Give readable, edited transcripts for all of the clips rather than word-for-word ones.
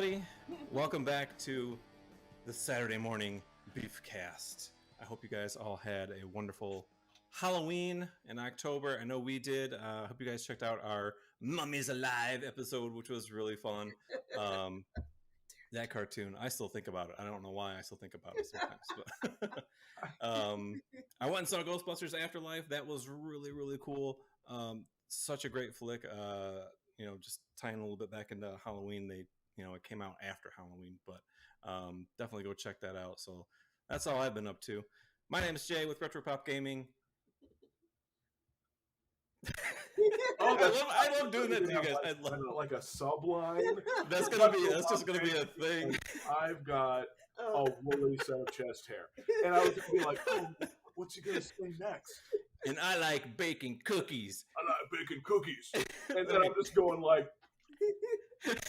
everybody. Welcome back to the Saturday Morning Beefcast. I hope you guys all had a wonderful Halloween in October. I know we did. I hope you guys checked out our Mummies Alive episode, which was really fun. That cartoon, I still think about it. I don't know why I still think about it sometimes. But I went and saw Ghostbusters Afterlife. That was really, really cool. Such a great flick. Just tying a little bit back into Halloween. It came out after Halloween, but definitely go check that out. So that's all I've been up to. My name is Jay with Retropop Gaming. I love doing that to you guys. I love like a subline. That's just gonna be a thing. I've got a woolly set of chest hair, and I was gonna be like, "Oh, what's he gonna say next?" And I like baking cookies. And then I'm just going like,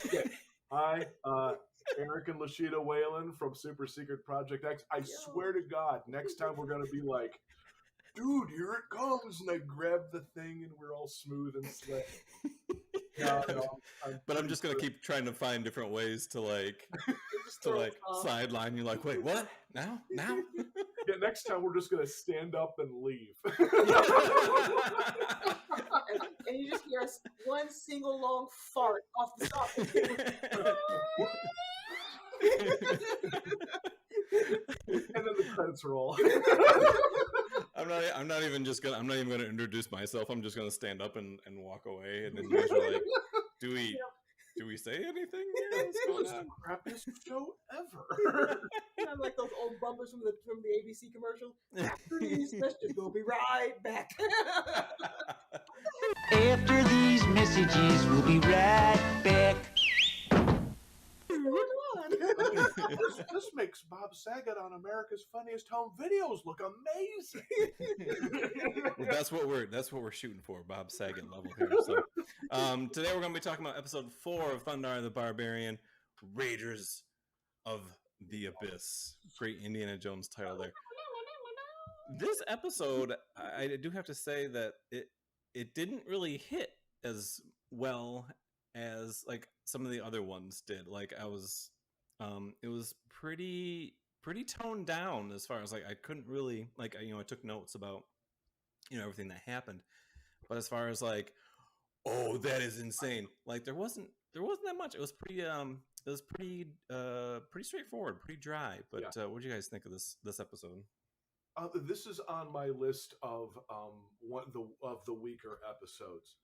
okay. Hi, Aric and Laschita Whalen from Super Secret Project X. I swear to God, next time we're gonna be like, dude, here it comes, and I grab the thing, and we're all smooth and slick. But I'm just gonna keep trying to find different ways to sideline you. Like, wait, what? Now? Yeah, next time we're just gonna stand up and leave. and you just hear one single long fart off the top. And then the credits roll. I'm not even gonna introduce myself. I'm just gonna stand up and walk away, and then you guys are like, do we say anything? It's the crappiest show ever. Like those old bumpers from the ABC commercial. After these messages, we'll be right back. After these messages, we'll be right back. This makes Bob Saget on America's Funniest Home Videos look amazing. Well, that's what we're shooting for, Bob Saget level here. So, today we're going to be talking about episode 4 of Thundarr the Barbarian, Raiders of the Abyss. Great Indiana Jones title there. This episode, I do have to say that it didn't really hit as well as like some of the other ones did. Like it was pretty toned down as far as like I couldn't really I took notes about everything that happened, but as far as like, oh, that is insane, like there wasn't that much. It was pretty straightforward, pretty dry. But yeah. What do you guys think of this episode? This is on my list of the weaker episodes.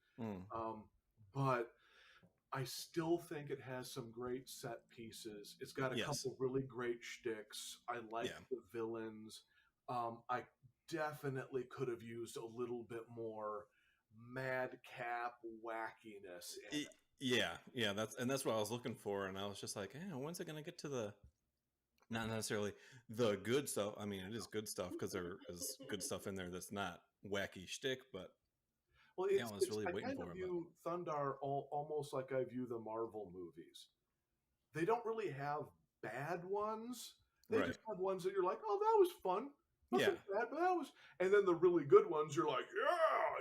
But I still think it has some great set pieces. It's got a couple really great shticks. I like the villains. I definitely could have used a little bit more madcap wackiness in it. That's what I was looking for, and I was just like, when's it gonna get to the not necessarily the good stuff? I mean, it is good stuff because there is good stuff in there that's not wacky shtick, but well, I was really waiting for it. I view Thundarr almost like I view the Marvel movies. They don't really have bad ones. They just have ones that you're like, oh, that was fun. Nothing bad, but that was. And then the really good ones, you're like,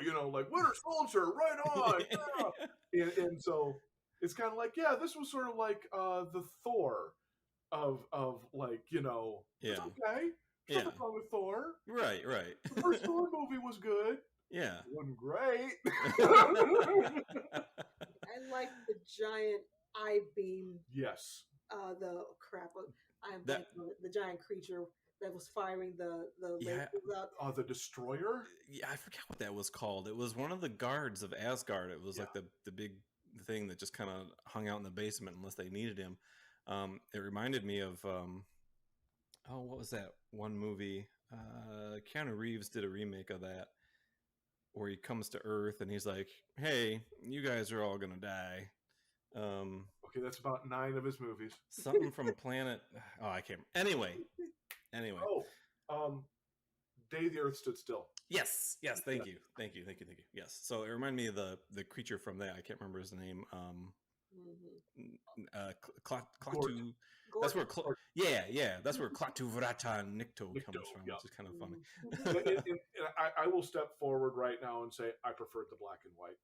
like Winter Soldier, right on. Yeah. and so it's kind of like, this was sort of like the Thor of like, it's okay. There's nothing wrong with Thor. Right. The first Thor movie was good. Yeah. It wasn't great. I like the giant eye beam. Yes. The giant creature that was firing the the destroyer. Yeah, I forgot what that was called. It was one of the guards of Asgard. It was like the big thing that just kind of hung out in the basement unless they needed him. It reminded me of what was that one movie? Keanu Reeves did a remake of that, where he comes to Earth and he's like, "Hey, you guys are all gonna die." Okay, that's about 9 of his movies. Something from Planet. Oh, I can't. Anyway. Day the Earth Stood Still. Yes. Thank you. Yes. So it reminded me of the creature from that. I can't remember his name. Klaatu. That's where that's where Klaatu Vrata Nikto comes from, which is kind of funny. And I will step forward right now and say I preferred the black and white.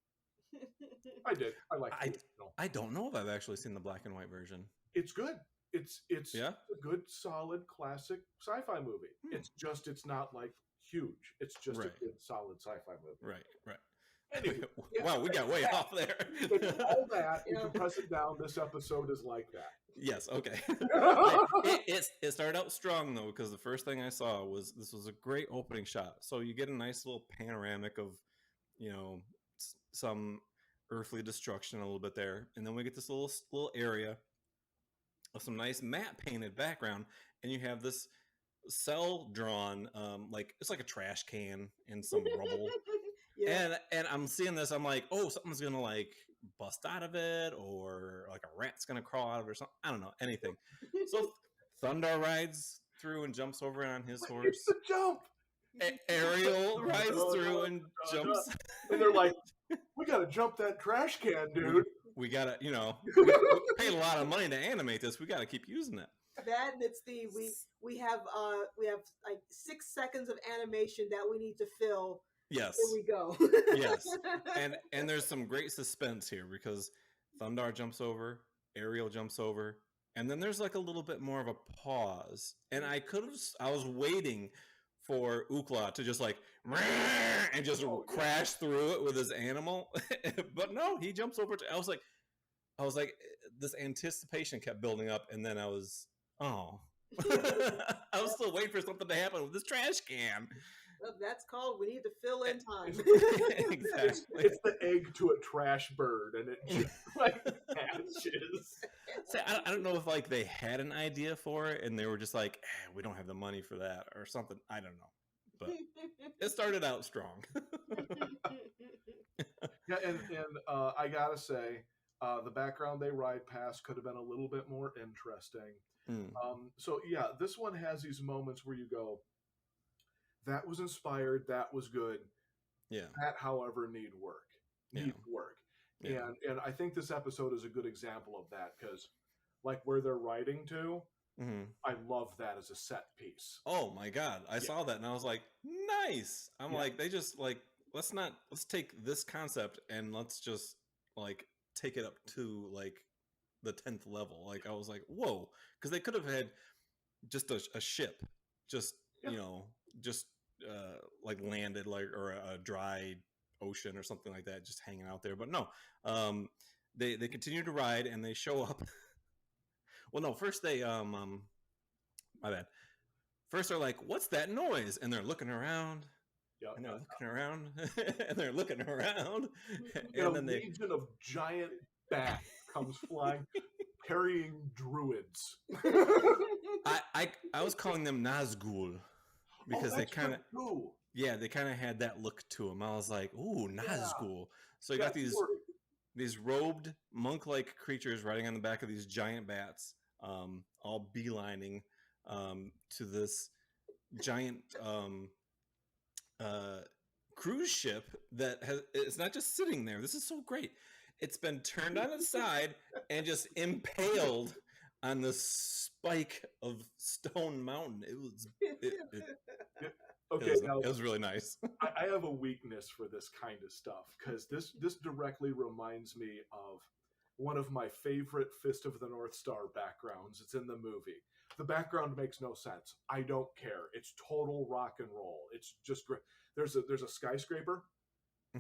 I did. I liked it. I don't know if I've actually seen the black and white version. it's good. It's Yeah. a good, solid, classic sci-fi movie. It's not like huge. It's just Right. a good, solid sci-fi movie. Right. Anyway, Wow, we got way off there. it's all that. You compress it down. This episode is like that. Yes, okay. It started out strong though, because the first thing I saw was this was a great opening shot. So you get a nice little panoramic of, some earthly destruction a little bit there, and then we get this little area of some nice matte painted background, and you have this cell drawn, like it's like a trash can and some rubble. Yeah. And I'm seeing this, I'm like, oh, something's gonna like bust out of it, or like a rat's gonna crawl out of it or something. I don't know, anything. So Thundarr rides through and jumps over on his horse. It's the jump. Ariel rides through and jumps. And they're like, we gotta jump that trash can, dude. We gotta, we paid a lot of money to animate this. We gotta keep using it. That and it's we have like 6 seconds of animation that we need to fill. Yes. Here we go. Yes. And there's some great suspense here because Thundarr jumps over, Ariel jumps over, and then there's like a little bit more of a pause. And I was waiting for Ukla to just like and just crash through it with his animal. But no, he jumps over to I was like this anticipation kept building up, and then I was I was still waiting for something to happen with this trash can. Well, that's called we need to fill in time. Exactly. It's the egg to a trash bird, and it just like hatches. So I don't know if like they had an idea for it and they were just like, we don't have the money for that or something. I don't know, but it started out strong. Yeah, and I gotta say, the background they ride past could have been a little bit more interesting. So yeah, this one has these moments where you go, that was inspired, that was good. Yeah. That, however, needs work. Yeah. And I think this episode is a good example of that because, like, where they're riding to, I love that as a set piece. Oh my God, I saw that and I was like, nice. I'm like, they just like let's take this concept and let's just like take it up to like the 10th level. Like I was like, whoa, because they could have had just a ship, just like landed like or a dry ocean or something like that, just hanging out there. But no, they continue to ride and they show up. Well, no, first they my bad. First they're like, what's that noise? And they're looking around. Yep. And they're looking around. And they're looking around. And And then a legion of giant bats comes flying, carrying druids. I was calling them Nazgul because they kind of they kind of had that look to them. I was like, ooh, Nazgul. So you got these robed monk-like creatures riding on the back of these giant bats, all beelining to this giant cruise ship that it's not just sitting there. This is so great. It's been turned on its side and just impaled on the spike of Stone Mountain. It was it was really nice. I have a weakness for this kind of stuff because this directly reminds me of one of my favorite Fist of the North Star backgrounds. It's in the movie. The background makes no sense. I don't care. It's total rock and roll. It's just great. There's a skyscraper,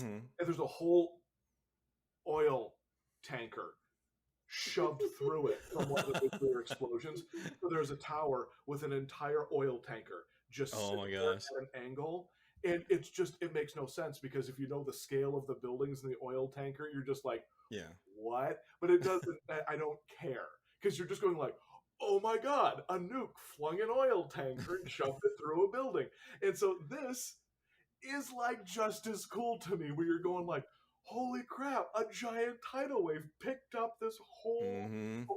and there's a whole oil tanker shoved through it from one of the nuclear explosions. So there's a tower with an entire oil tanker just sitting there at an angle. And it makes no sense because if you know the scale of the buildings in the oil tanker, you're just like, what? But it doesn't, I don't care. Because you're just going like, oh my God, a nuke flung an oil tanker and shoved it through a building. And so this is like just as cool to me where you're going like, holy crap, a giant tidal wave picked up this whole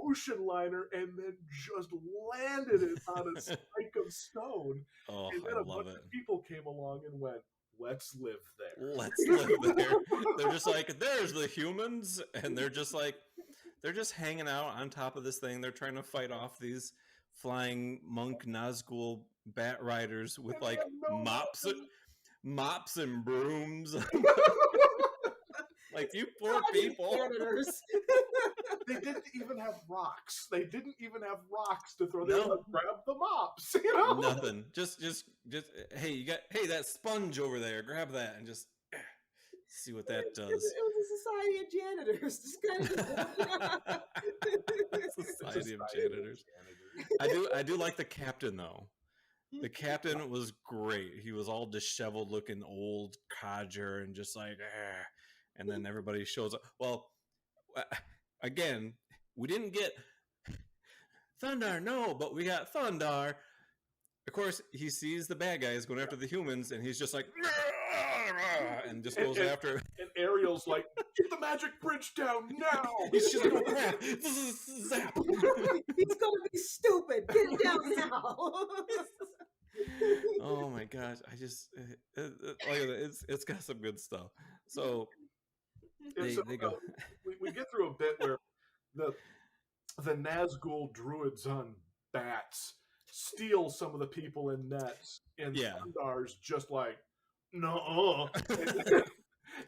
ocean liner and then just landed it on a spike of stone. Oh, and then I a love bunch it. of people came along and went, let's live there. Let's live there. They're just like, there's the humans. And they're just like, they're just hanging out on top of this thing. They're trying to fight off these flying monk Nazgul bat riders with like mops and brooms. Like, you poor people. Janitors. They didn't even have rocks. They didn't even have rocks to throw. They grab the mops. Nothing. Just. Hey, that sponge over there. Grab that and just see what that does. It was a society of janitors. Society of janitors. I do like the captain though. The captain was great. He was all disheveled looking, old codger, and just like, and then everybody shows up. Well, again, we didn't get Thundarr, no, but we got Thundarr. Of course, he sees the bad guys going after the humans, and he's just like, and just goes after. And Ariel's like, get the magic bridge down now. He's just like, oh crap, zap. He's gonna be stupid. Get it down now. Oh my gosh, I just it's got some good stuff. So they go. We get through a bit where the Nazgul druids on bats steal some of the people in nets, and Thundarr's just like, no,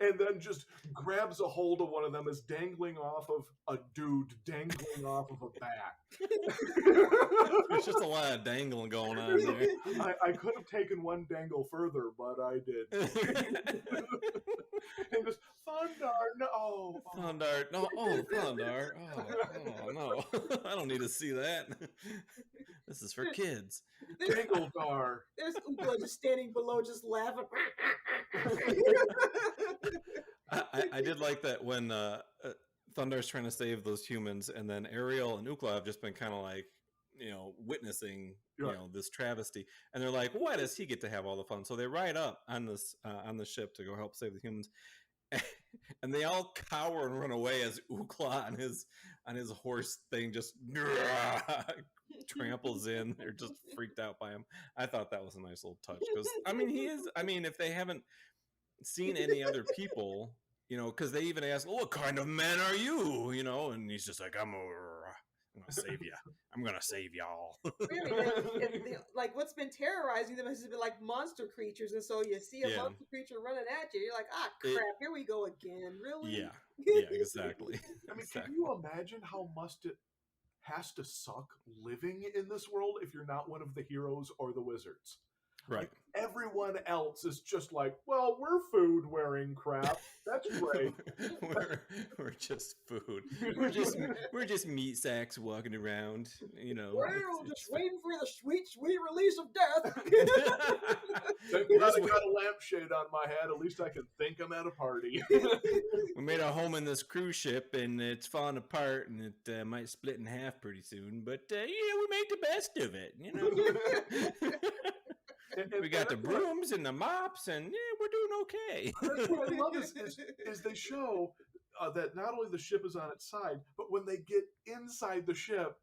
and then just grabs a hold of one of them, is dangling off of a dude, dangling off of a bat. There's just a lot of dangling going on there. I could have taken one dangle further, but I did. And goes, Thundarr, no. Thundarr, no. Oh, Thundarr. Oh, no. I don't need to see that. This is for kids. Dangledar. There's Ookla just standing below, just laughing. I did like that when Thundarr's trying to save those humans, and then Ariel and Ookla have just been kind of like, witnessing, this travesty, and they're like, why does he get to have all the fun? So they ride up on the ship to go help save the humans, and they all cower and run away as Ookla on his horse thing just tramples in. They're just freaked out by him. I thought that was a nice little touch, because if they haven't seen any other people, because they even ask, what kind of man are you? And he's just like, I'm gonna save you. I'm gonna save y'all. Really, like what's been terrorizing them has been like monster creatures, and so you see a monster creature running at you, you're like, crap, here we go again. Really? Yeah, exactly. I mean, can you imagine how much it has to suck living in this world if you're not one of the heroes or the wizards? Right. Like, everyone else is just like, well, we're food wearing crap. That's great. we're just food. We're just meat sacks walking around. We're just waiting for the sweet release of death. Thank God I got a lampshade on my head. At least I can think I'm at a party. We made a home in this cruise ship, and it's falling apart, and it might split in half pretty soon. But we make the best of it. We got the brooms and the mops, and we're doing okay. That's what I love is they show that not only the ship is on its side, but when they get inside the ship,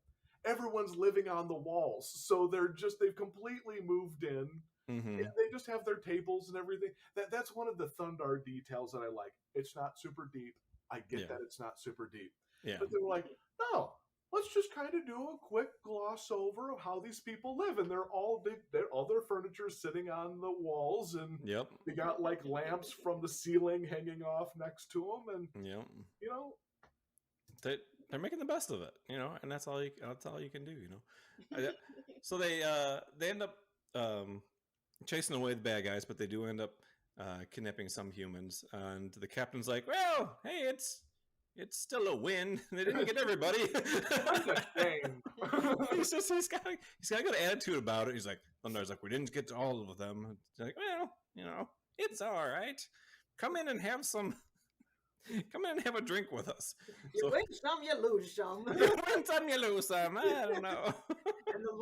everyone's living on the walls. So they've completely moved in. Mm-hmm. And they just have their tables and everything. That's one of the Thundarr details that I like. It's not super deep. I get that it's not super deep. Yeah. But they were like, no. Let's just kind of do a quick gloss over of how these people live, and all their furniture sitting on the walls, and they got like lamps from the ceiling hanging off next to them, and they're making the best of it, and that's all you can do, So they end up chasing away the bad guys, but they do end up kidnapping some humans, and the captain's like, well, hey, it's still a win. They didn't get everybody. He's got a good attitude about it. He's like, Thundarr's like, we didn't get to all of them. He's like, well, it's all right. Come in and have a drink with us. You win some, you lose some. You win some, you lose some. I don't know. And the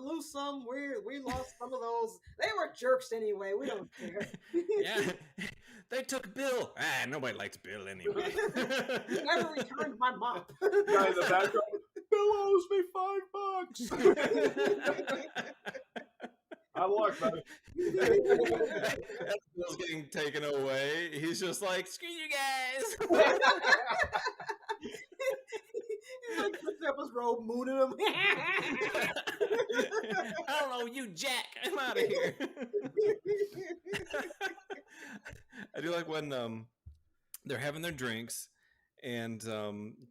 lose some, we lost some of those. They were jerks anyway. We don't care. Yeah. They took Bill. Nobody likes Bill anyway. He never returned my mop. Guy in the background, Bill owes me $5. I look, man. Bill's getting taken away. He's just like, screw you guys. He's like picking up his robe, mooning him. I don't know, you Jack. I'm out of here. I do like when they're having their drinks and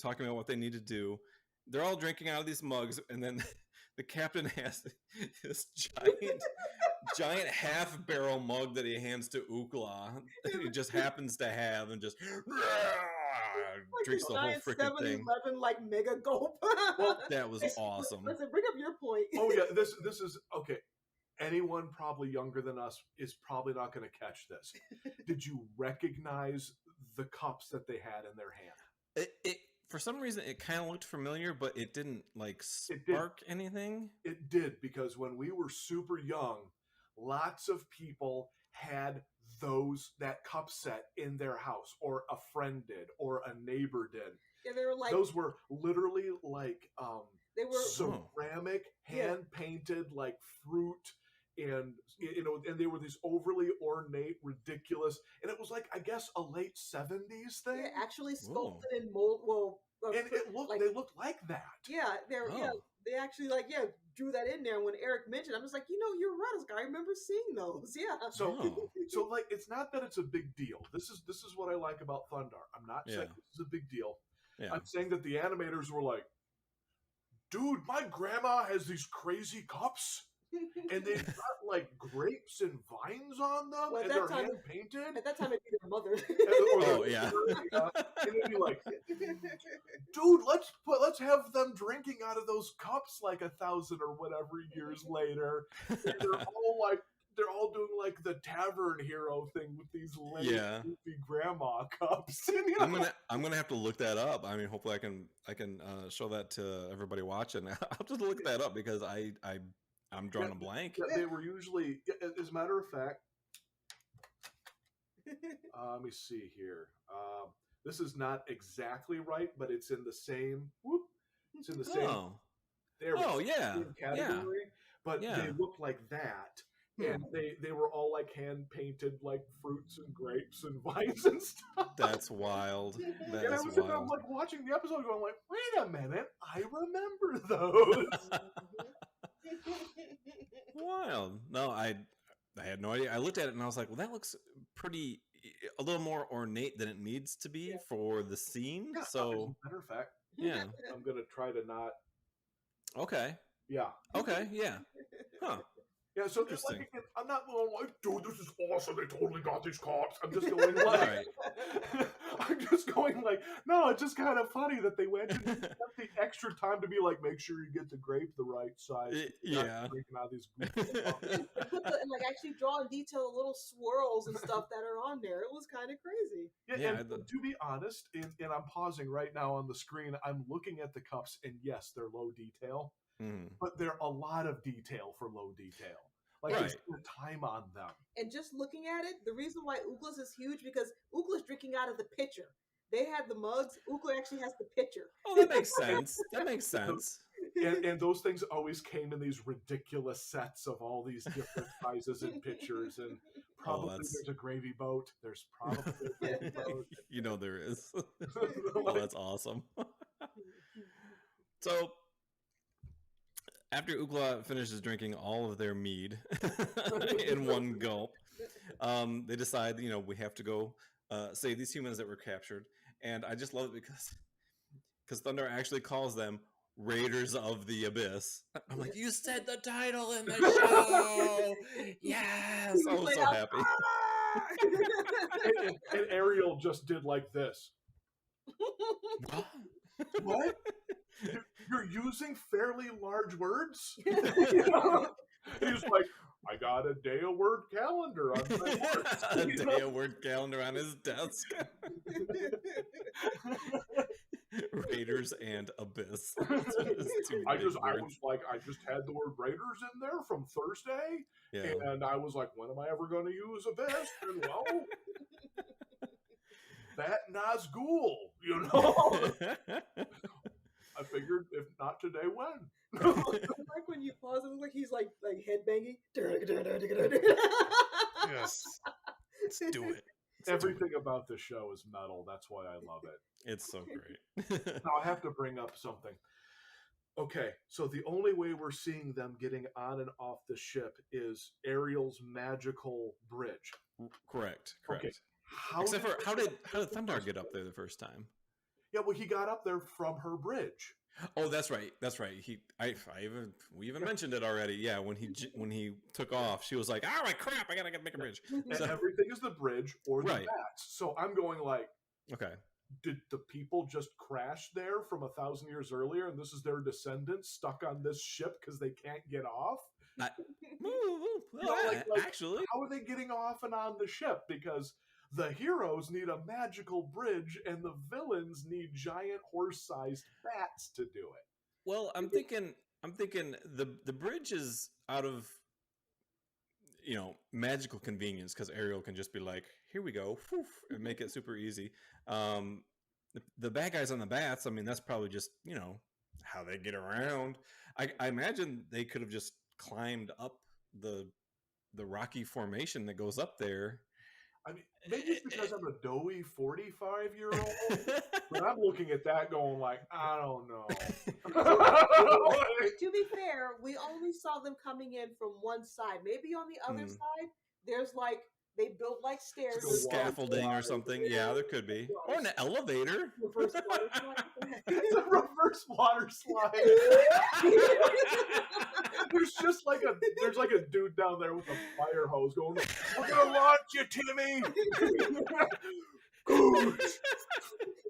talking about what they need to do. They're all drinking out of these mugs, and then the captain has this giant half barrel mug that he hands to Ukla. He just happens to have, and just drinks the whole freaking thing. 7-Eleven like mega gulp. Well, that was awesome. Listen, bring up your point. Oh yeah, this is okay. Anyone probably younger than us is probably not going to catch this. Did you recognize the cups that they had in their hand? It for some reason it kind of looked familiar, but it didn't like spark anything. It did, because when we were super young, lots of people had that cup set in their house, or a friend did, or a neighbor did. Yeah, they were like, those were literally like they were ceramic, hand painted, like fruit, and and they were these overly ornate, ridiculous, and it was like, I guess, a late 70s thing. Yeah, actually sculpted in mold. Well, and they looked like that. Yeah, they actually drew that in there. When Aric mentioned, I'm just like, you're right. I remember seeing those. Yeah. So like, it's not that it's a big deal. This is what I like about Thundarr. I'm not saying this is a big deal. Yeah. I'm saying that the animators were like, dude, my grandma has these crazy cups, and they've got like grapes and vines on them, and they're hand painted. At that time, it'd be their mother. And they'd be like, dude, let's have them drinking out of those cups like 1,000 or whatever years later. And they're all doing like the tavern hero thing with these goofy grandma cups. I'm gonna have to look that up. I mean, hopefully I can show that to everybody watching. I'll just look that up, because I'm drawing a blank. Yeah, they were usually, as a matter of fact, let me see here. This is not exactly right, but it's in the same. It's in the same. Same category, but they look like that. And they were all like hand painted, like fruits and grapes and vines and stuff. That's wild. I'm like watching the episode, going like, wait a minute, I remember those. Wild. No, I had no idea. I looked at it and I was like, well, that looks a little more ornate than it needs to be for the scene. Yeah, so, as a matter of fact, I'm gonna try to not. Okay. Yeah. Okay. Yeah. Huh. Yeah, so interesting. Like, I'm not going like, dude, this is awesome. They totally got these cops. I'm just going like, I'm just going like, no, it's just kind of funny that they went and spent the extra time to be like, make sure you get the grape the right size. Drinking out of these and like actually draw in detail the little swirls and stuff that are on there. It was kind of crazy. Yeah, and to be honest, and I'm pausing right now on the screen, I'm looking at the cups, and yes, they're low detail. But there are a lot of detail for low detail. Like, there's time on them. And just looking at it, the reason why Ukla's is huge, because Ukla's drinking out of the pitcher. They had the mugs. Ukla actually has the pitcher. Oh, that makes sense. That makes sense. And those things always came in these ridiculous sets of all these different sizes and pitchers. And probably there's a gravy boat. There's probably a gravy boat. There is. Oh, that's awesome. So, after Ukla finishes drinking all of their mead in one gulp, they decide, we have to go save these humans that were captured. And I just love it because Thundarr actually calls them Raiders of the Abyss. I'm like, you said the title in the show! Yes! I was so happy. and Ariel just did like this. What? You're using fairly large words? He's like, I got a day of word calendar on my desk. A day of word calendar on his desk. Raiders and Abyss. I just had the word Raiders in there from Thursday, and I was like, when am I ever going to use Abyss? And well, that Nazgul, I figured, if not today, when? Like when you pause, it looks like he's like headbanging. Yes, let's do it. Everything about the show is metal. That's why I love it. It's so great. Now I have to bring up something. Okay, so the only way we're seeing them getting on and off the ship is Ariel's magical bridge. Correct. Okay, Except for how did Thundarr get up there the first time? Yeah, well, he got up there from her bridge. Oh, that's right. We even mentioned it already. Yeah, when he took off, she was like, "Oh my crap! I gotta make a bridge." And everything is the bridge or the bats. So I'm going like, okay, did the people just crash there from 1,000 years earlier, and this is their descendants stuck on this ship because they can't get off? Actually, how are they getting off and on the ship? Because the heroes need a magical bridge, and the villains need giant horse-sized bats to do it. Well, I'm thinking the bridge is out of magical convenience because Ariel can just be like, "Here we go," and make it super easy. The bad guys on the bats, I mean, that's probably just how they get around. I imagine they could have just climbed up the rocky formation that goes up there. I mean, maybe it's because I'm a doughy 45-year-old, but I'm looking at that going like, I don't know. To be fair, we only saw them coming in from one side. Maybe on the other side, there's like, they built like stairs. Scaffolding or something. Yeah, there could be. Or an elevator. It's a reverse water slide. There's like a dude down there with a fire hose going, "We're gonna launch you, Timmy."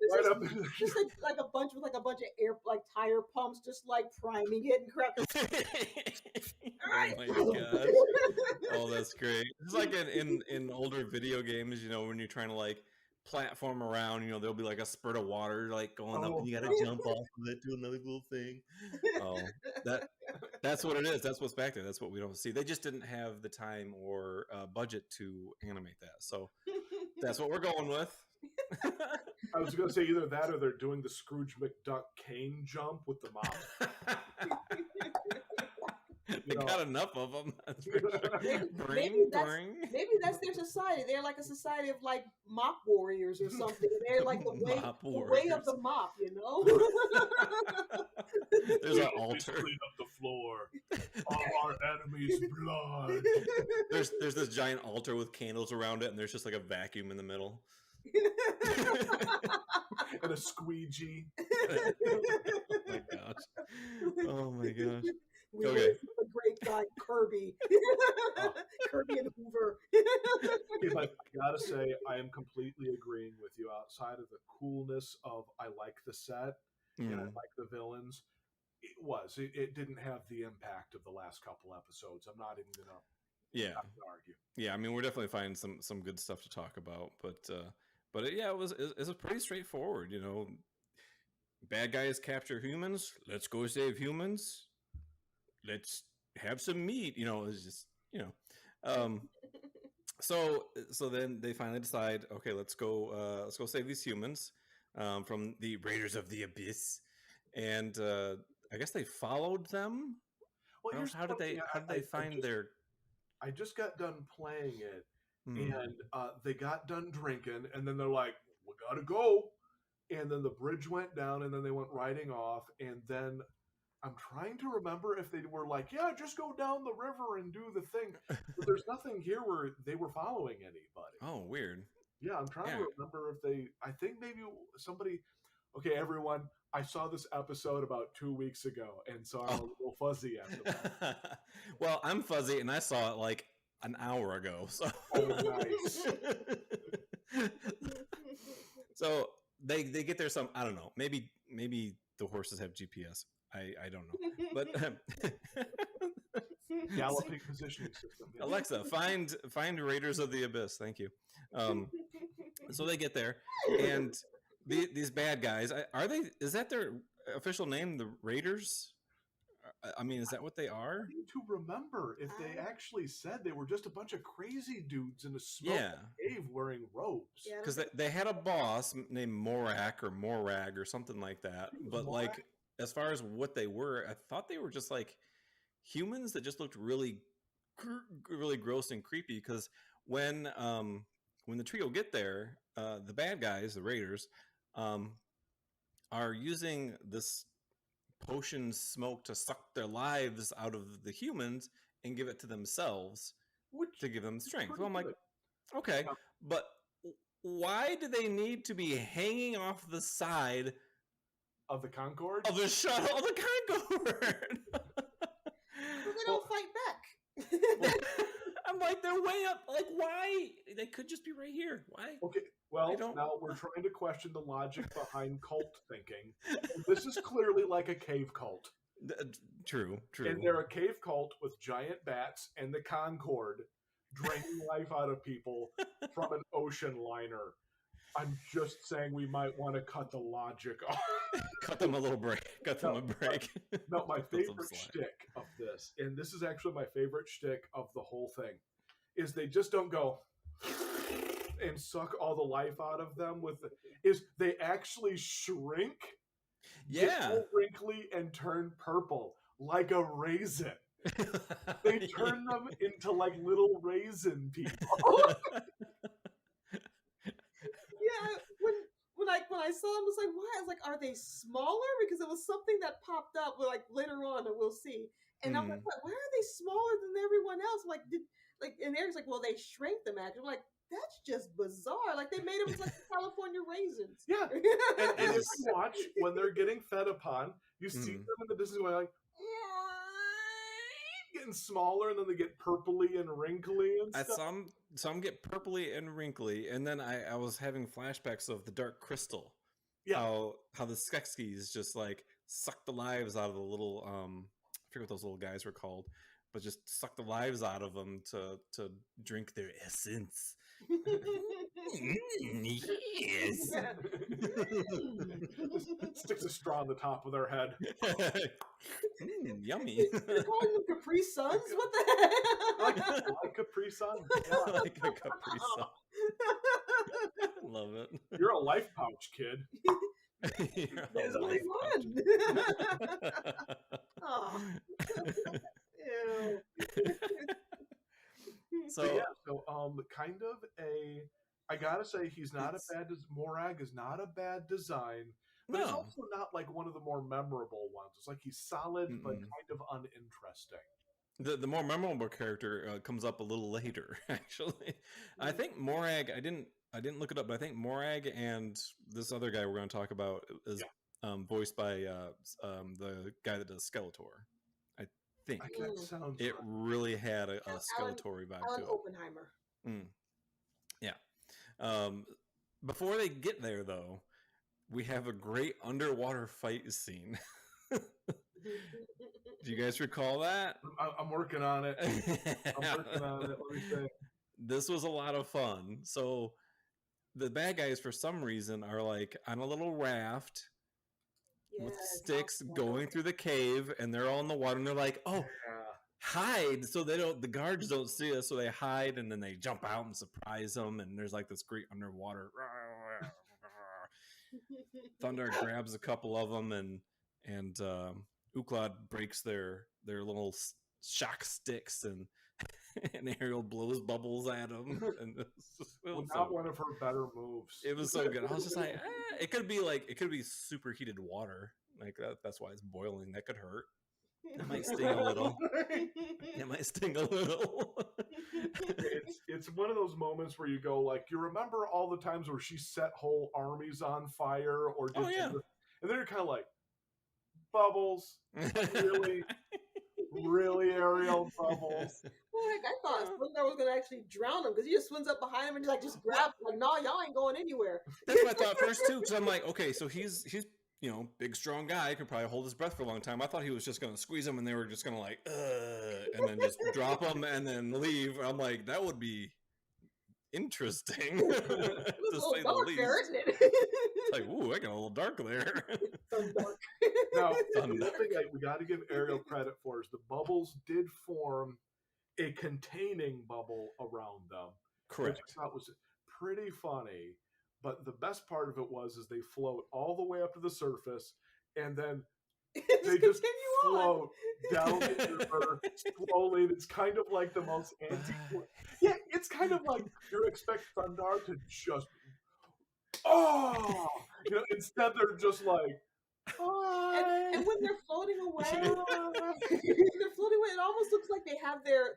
Right up. Just like a bunch of air tire pumps, just like priming it and crap. Oh my god! Oh, that's great. It's like in older video games, when you're trying to like platform around, there'll be like a spurt of water like going up, and you gotta jump off of it, do another little thing. Oh, that's what it is. That's what's back there. That's what we don't see. They just didn't have the time or budget to animate that, so that's what we're going with. I was going to say either that or they're doing the Scrooge McDuck cane jump with the mop. They got enough of them. Maybe that's their society. They're like a society of like mop warriors or something. They're like the way of the mop, There's an altar. Clean up the floor. All our enemies' blood. There's this giant altar with candles around it, and there's just like a vacuum in the middle. And a squeegee. Oh my gosh. Okay. The great guy Kirby. Kirby and Hoover. But I gotta say, I am completely agreeing with you. Outside of the coolness of I like the set and I like the villains, it didn't have the impact of the last couple episodes. I'm not even gonna argue. Yeah, I mean, we're definitely finding some good stuff to talk about, but it was pretty straightforward. Bad guys capture humans. Let's go save humans. Let's have some meat. It's just So then they finally decide, okay, let's go save these humans from the Raiders of the Abyss, and I guess they followed them. Well, how did they find their? I just got done playing it. And they got done drinking, and then they're like, "We gotta go." And then the bridge went down, and then they went riding off. And then I'm trying to remember if they were like, "Yeah, just go down the river and do the thing." But there's nothing here where they were following anybody. Oh, weird. Yeah, I'm trying to remember if they. I think maybe somebody. Okay, everyone. I saw this episode about 2 weeks ago, and so I'm a little fuzzy after that. Well, I'm fuzzy, and I saw it like an hour ago. So nice. So they get there I don't know. Maybe the horses have GPS. I don't know. But galloping positioning system. Yeah. Alexa, find Raiders of the Abyss. Thank you. So they get there, and these bad guys is that their official name, the Raiders? I mean, is that what they are? I need to remember if they actually said they were just a bunch of crazy dudes in a smoke cave wearing robes. Because they had a boss named Morag or something like that. But like, as far as what they were, I thought they were just like humans that just looked really, really gross and creepy. Because when the trio get there, the bad guys, the Raiders, are using this potion smoke to suck their lives out of the humans and give it to themselves to give them strength. Well, I'm like, okay, but why do they need to be hanging off the side of the Concorde? of the shuttle of the Concorde? Well, they don't fight back. I'm like, they're way up. Like, why? They could just be right here. Why? Okay, well, now we're trying to question the logic behind cult thinking. And this is clearly like a cave cult. True. And they're a cave cult with giant bats and the Concorde draining life out of people from an ocean liner. I'm just saying we might want to cut the logic off. Cut them a little break. Cut them a break. No, my favorite shtick of this, and this is actually my favorite shtick of the whole thing, is they just don't go and suck all the life out of them is they actually shrink, get all wrinkly, and turn purple like a raisin. They turn them into like little raisin people. Yeah, when I saw them, I was like, why? I was like, are they smaller? Because it was something that popped up like later on, and we'll see. And I'm like, why are they smaller than everyone else? I'm like, and Eric's like, well, they shrank them actually. I'm like, that's just bizarre. Like they made them like California raisins. Yeah, and if you watch when they're getting fed upon, you see them in the distance going like getting smaller, and then they get purpley and wrinkly and stuff. Some get purpley and wrinkly, and then I was having flashbacks of the Dark Crystal. Yeah, how the Skeksis just like suck the lives out of the little I forget what those little guys were called, but just suck the lives out of them to drink their essence. Yes. Sticks a straw on the top of their head. Yummy. You're calling them Capri Suns? What the heck? Like Capri Sun. Yeah. Like a Capri Sun. Love it. You're a life pouch, kid. There's only one. Oh. Ew. So kind of I gotta say he's not a bad. Morag is not a bad design, but it's also not like one of the more memorable ones. It's like he's solid, but kind of uninteresting. The more memorable character comes up a little later. Actually, I think Morag. I didn't look it up, but I think Morag and this other guy we're going to talk about is voiced by the guy that does Skeletor. I think it really had a Skeletor vibe Alan to it. Oppenheimer. Yeah. Before they get there, though, we have a great underwater fight scene. Do you guys recall that? I'm working on it. Let me say. This was a lot of fun. So the bad guys, for some reason, are like on a little raft with sticks going through the cave, and they're all in the water, and they're like, "Oh, hide!" So the guards don't see us, so they hide, and then they jump out and surprise them. And there's like this great underwater. Thundarr grabs a couple of them, and Uklad breaks their little shock sticks, and Ariel blows bubbles at him. And not one of her better moves. It was so good. I was just like, it could be superheated water. Like that's why it's boiling. That could hurt. It might sting a little. It's one of those moments where you go like, you remember all the times where she set whole armies on fire or did and then you're kind of like, Bubbles, really, Ariel, Bubbles. Well, like I thought Thundarr was gonna actually drown him because he just swims up behind him and just grab like, no, y'all ain't going anywhere. That's what I thought first too, because I'm like, okay, so he's big strong guy, could probably hold his breath for a long time. I thought he was just gonna squeeze him and they were just gonna like and then just drop him and then leave. I'm like, that would be interesting. It's a little dark there, isn't it? It's like, ooh, I got a little dark there. Now, the thing we got to give Ariel credit for is the bubbles did form a containing bubble around them. Correct. Which I thought was pretty funny. But the best part of it was they float all the way up to the surface, and then they just float down into the earth slowly. It's kind of like the most yeah, it's kind of like you expect Thundarr to just instead they're just like and when they're floating away, it almost looks like they have their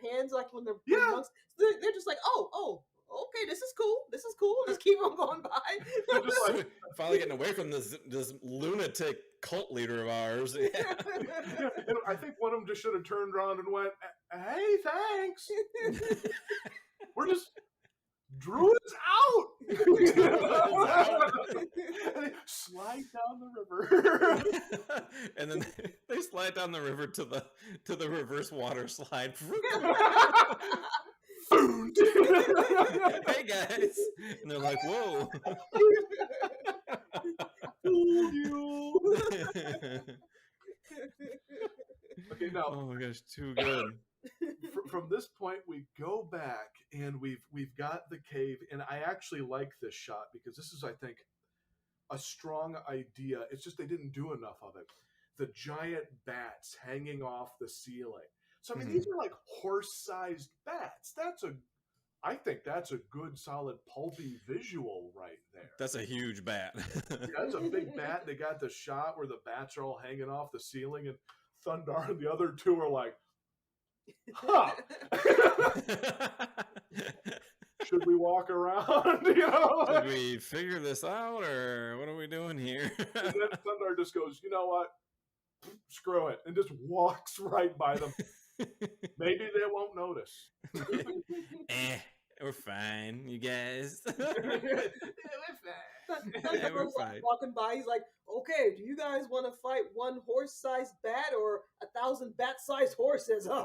hands like when they're monks. They're just like, oh, okay, this is cool. This is cool. Just keep on going by. Just like, Finally getting away from this lunatic cult leader of ours. Yeah. yeah, and I think one of them just should have turned around and went, "Hey, thanks. We're just druids out." And they slide down the river. And then they slide down the river to the reverse water slide. Hey guys, and they're like, "Whoa!" Fooled you. Okay, now Oh my gosh, too good. from this point we go back and we've got the cave, and I actually like this shot because this is, I think, a strong idea. It's just they didn't do enough of it. The giant bats hanging off the ceiling. So I mean, these are like horse-sized bats. I think that's a good, solid, pulpy visual right there. That's a huge bat. Yeah, that's a big bat. They got the shot where the bats are all hanging off the ceiling, and Thundarr and the other two are like, huh. Should we walk around? Should we figure this out, or what are we doing here? And then Thundarr just goes, you know what? Screw it, and just walks right by them. Maybe they won't notice. We're fine, you guys. We're Yeah, we're Thundarr's fine. walking by. He's like, "Okay, do you guys want to fight one horse-sized bat or 1,000 bat-sized horses?" Shut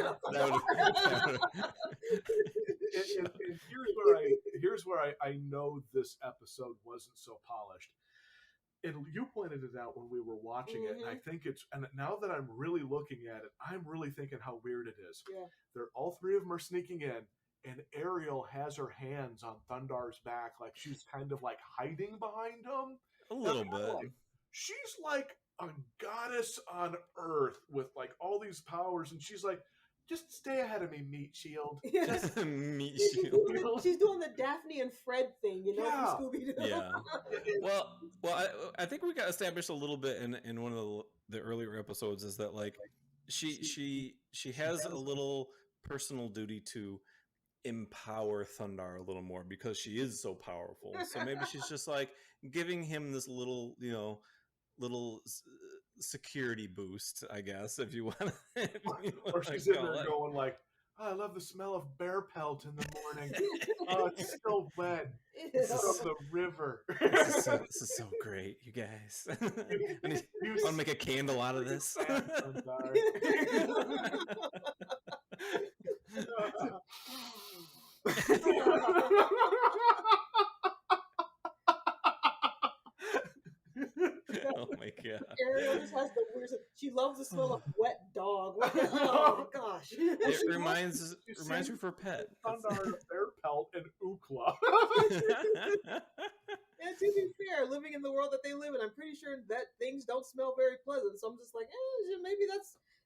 up, Thundarr. And here's where I know this episode wasn't so polished. And you pointed it out when we were watching it, and I think and now that I'm really looking at it, I'm really thinking how weird it is. Yeah. They're all three of them are sneaking in, and Ariel has her hands on Thundarr's back, like she's kind of like hiding behind him. A little And I'm bit. like, she's like a goddess on earth with like all these powers, and she's like, just stay ahead of me, Meat Shield. Just Meat shield. She's doing the Daphne and Fred thing, you know, Yeah. from Scooby-Doo. Yeah. Well, I think we got established a little bit in one of the earlier episodes is that like she has a little personal duty to empower Thundarr a little more because she is so powerful. So maybe she's just like giving him this little, little security boost, I guess, if you want. Or she's in there going like, oh, I love the smell of bear pelt in the morning. Oh, it's so wet. It's from the river. This is so great, you guys. I want to make a candle out of this. Oh my god. Ariel just has the weird. She loves the smell of wet dog. Oh gosh. It reminds her of her pet. Thundarr, bear pelt, and Ookla. And to be fair, living in the world that they live in, I'm pretty sure that things don't smell very pleasant. So I'm just like, maybe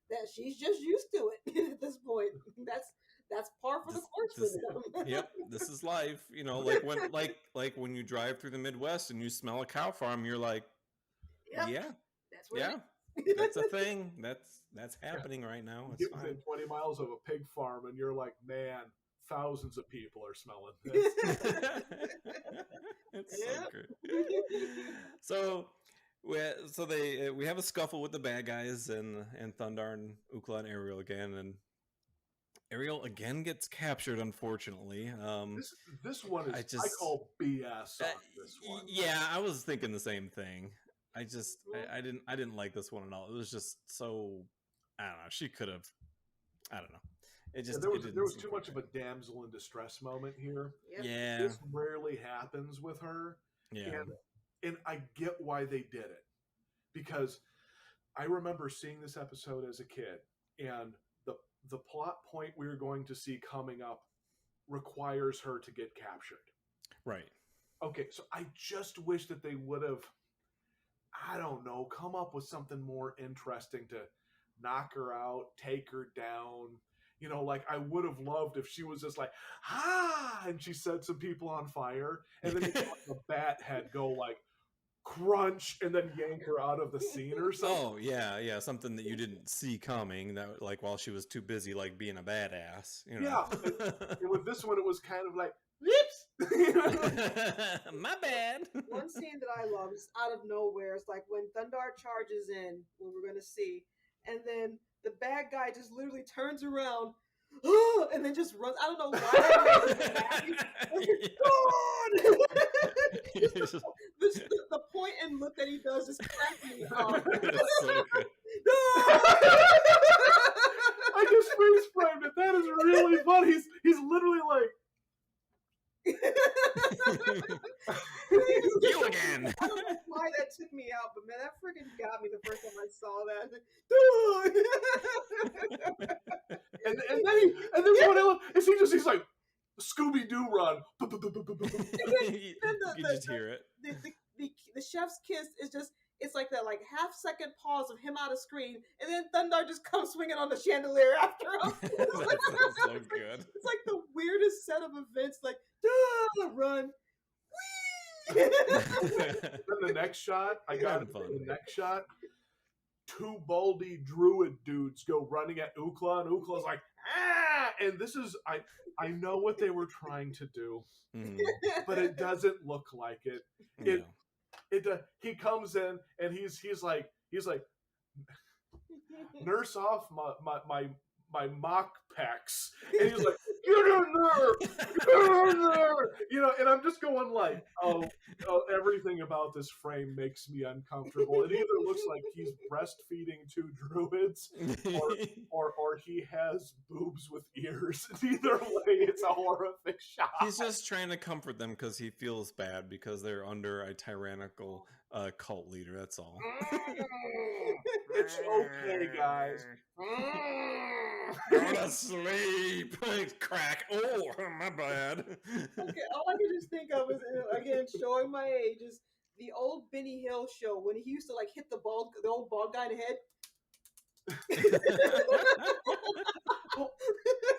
that she's just used to it at this point. That's par for the course for them. Yep, this is life. Like when you drive through the Midwest and you smell a cow farm, you're like, Yep, yeah, that's what yeah, that's a thing. That's happening right now. It's Get fine. within 20 miles of a pig farm, and you're like, man, thousands of people are smelling this. It's so good. So we have a scuffle with the bad guys and Thundarr and Ookla and Ariel again, and Ariel again gets captured, unfortunately. This one is I call BS on this one. Yeah, I was thinking the same thing. I didn't like this one at all. It was just so, I don't know. She could have, I don't know. It just there was too much of a damsel in distress moment here. Yep. Yeah. This rarely happens with her. Yeah. And I get why they did it, because I remember seeing this episode as a kid, and the plot point we're going to see coming up requires her to get captured. Right. Okay, so I just wish that they would have, I don't know, come up with something more interesting to knock her out, take her down. You know, like I would have loved if she was just like, and she set some people on fire, and then the bat head go like, crunch, and then yank her out of the scene or something. Oh yeah, something that you didn't see coming. That like while she was too busy like being a badass. You know? Yeah, and with this one, it was kind of like, whoops, my bad. One scene that I love is out of nowhere. It's like when Thundarr charges in, when we're gonna see, and then the bad guy just literally turns around, and then just runs. I don't know why that makes me happy. The point and look that he does just cracks me up. So good. I just freeze framed it. That is really funny. He's literally like, you again. I don't know why that took me out, but man, that freaking got me the first time I saw that. and then what else? Is he's like Scooby Doo run. You can just hear it. The chef's kiss is just. It's like that, like half-second pause of him out of screen, and then Thundarr just comes swinging on the chandelier after him. That's so good. It's like the weirdest set of events. Like, run. Then the next shot, the next shot. Two baldy druid dudes go running at Ookla, and Ookla's like, ah! And this is, I know what they were trying to do, but it doesn't look like it. He comes in and he's like nurse off my mock pecs, and he's like, get in there, and I'm just going like, oh, everything about this frame makes me uncomfortable. It either looks like he's breastfeeding two druids, or he has boobs with ears. Either way, it's a horrific shot. He's just trying to comfort them because he feels bad because they're under a tyrannical cult leader. That's all. It's okay, guys. Go to sleep. Crack. Oh, my bad. Okay, all I can just think of is, again, showing my age, is the old Benny Hill show when he used to like hit the old bald guy in the head.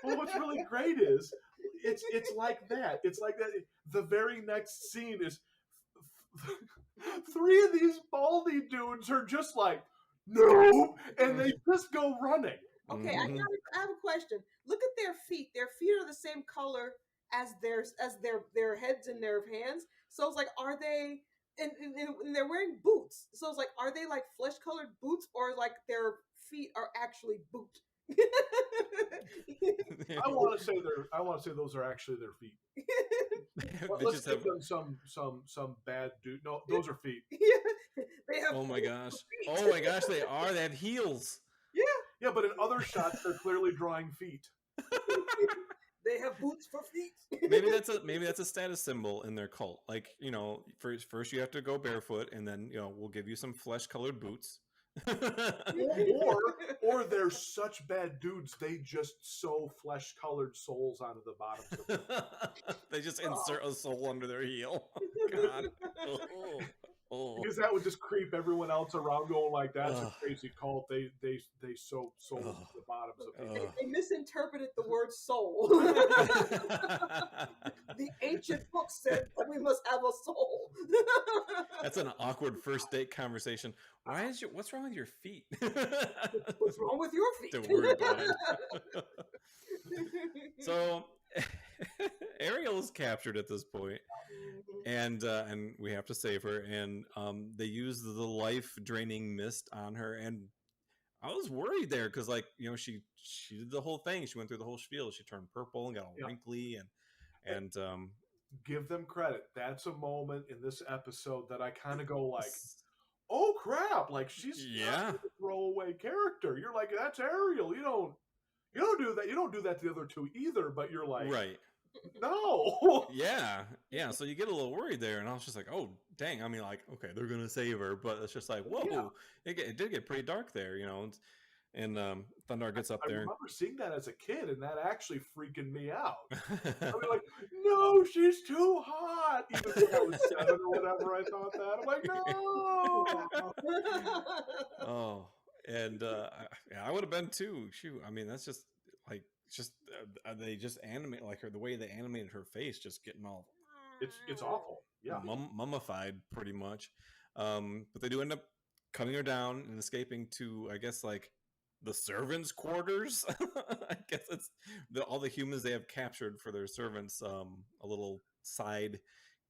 Well, what's really great is it's like that. It's like that. The very next scene is three of these baldy dudes are just like, no, and they just go running. Okay, I have a question. Look at their feet. Their feet are the same color as their heads and their hands. So it's like, are they? And they're wearing boots. So it's like, are they like flesh-colored boots, or like their feet are actually boots? I want to say those are actually their feet. Let's give them some bad dude. No, those are feet. Yeah, they have. Oh my gosh! Oh my gosh! They are. They have heels. Yeah. Yeah, but in other shots, they're clearly drawing feet. They have boots for feet. Maybe that's a status symbol in their cult. Like, first you have to go barefoot, and then we'll give you some flesh-colored boots. or they're such bad dudes, they just sew flesh-colored soles onto the bottoms of them. They just insert a soul under their heel. God. Oh. Because that would just creep everyone else around, going like, "That's a crazy cult. They sew soles to the bottoms of people." They misinterpreted the word soul. The ancient book said that we must have a soul. That's an awkward first date conversation. What's wrong with your feet? What's wrong with your feet? Don't worry about it. So Ariel is captured at this point, and we have to save her, and they use the life-draining mist on her, and I was worried there because, she did the whole thing. She went through the whole spiel. She turned purple and got all wrinkly, and give them credit. That's a moment in this episode that I kind of go like, oh crap! Like, she's not a throwaway character. You're like, that's Ariel. You don't do that. You don't do that to the other two either. But you're like, right. No. Yeah. So you get a little worried there, and I was just like, "Oh, dang!" I mean, like, okay, they're gonna save her, but it's just like, whoa, it did get pretty dark there, And Thundarr gets up there. I remember seeing that as a kid, and that actually freaking me out. I was like, "No, she's too hot." Even when I was 7 or whatever, I thought that. I'm like, "No." Oh, and I would have been too. Shoot, I mean, that's just like. They just animate like her, the way they animated her face, just getting all it's awful, yeah, mummified pretty much. But they do end up cutting her down and escaping to, I guess, like the servants' quarters. I guess it's all the humans they have captured for their servants. A little side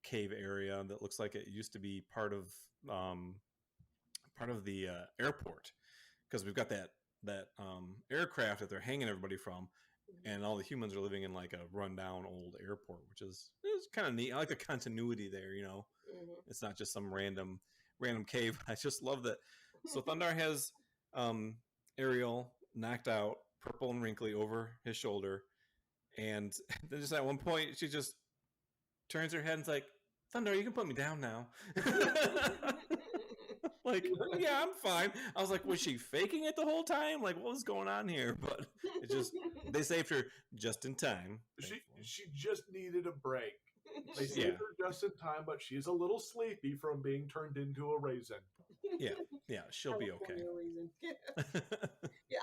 cave area that looks like it used to be part of the airport, because we've got that aircraft that they're hanging everybody from, and all the humans are living in like a rundown old airport, which is kind of neat. I like the continuity there. It's not just some random cave. I just love that. So Thundarr has Ariel knocked out, purple and wrinkly, over his shoulder, and then just at one point she just turns her head and's like, "Thundarr, you can put me down now." Like, yeah, I'm fine. I was like, was she faking it the whole time? Like, what was going on here? But it just, they saved her just in time. She just needed a break. They saved her just in time, but she's a little sleepy from being turned into a raisin. Yeah, she'll be okay. Yeah,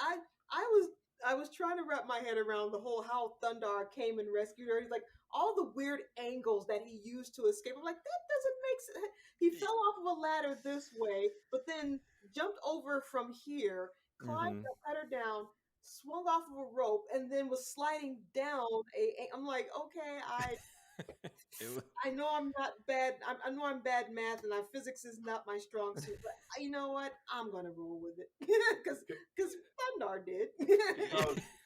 I was trying to wrap my head around the whole how Thundarr came and rescued her. He's like all the weird angles that he used to escape. I'm like, that doesn't make sense. He fell off of a ladder this way, but then jumped over from here, climbed up, cut her down, swung off of a rope, and then was sliding down. I'm like, okay, I know I'm not bad. I know I'm bad math, and physics is not my strong suit. But you know what? I'm gonna roll with it because Thundarr did.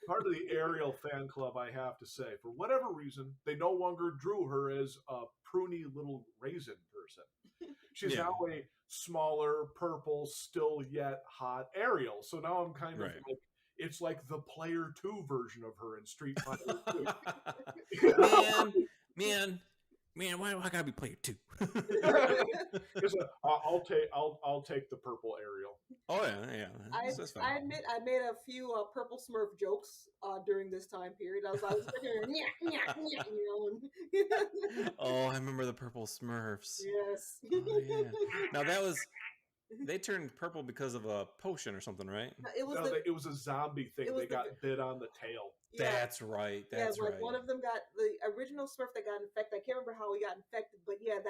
Part of the Ariel fan club, I have to say, for whatever reason, they no longer drew her as a pruny little raisin person. She's now a smaller, purple, still yet hot Ariel. So now I'm kind of like, it's like the Player 2 version of her in Street Fighter 2. Man, why do I gotta be Player 2? I'll take the purple Ariel. Oh yeah. I admit I made a few purple Smurf jokes during this time period. I was Oh, I remember the purple Smurfs. Yes. Oh, yeah. Now they turned purple because of a potion or something, right? It was a zombie thing. They got bit on the tail. Yeah. That's right. That's right. One of them got the original Smurf that got infected. I can't remember how he got infected, but that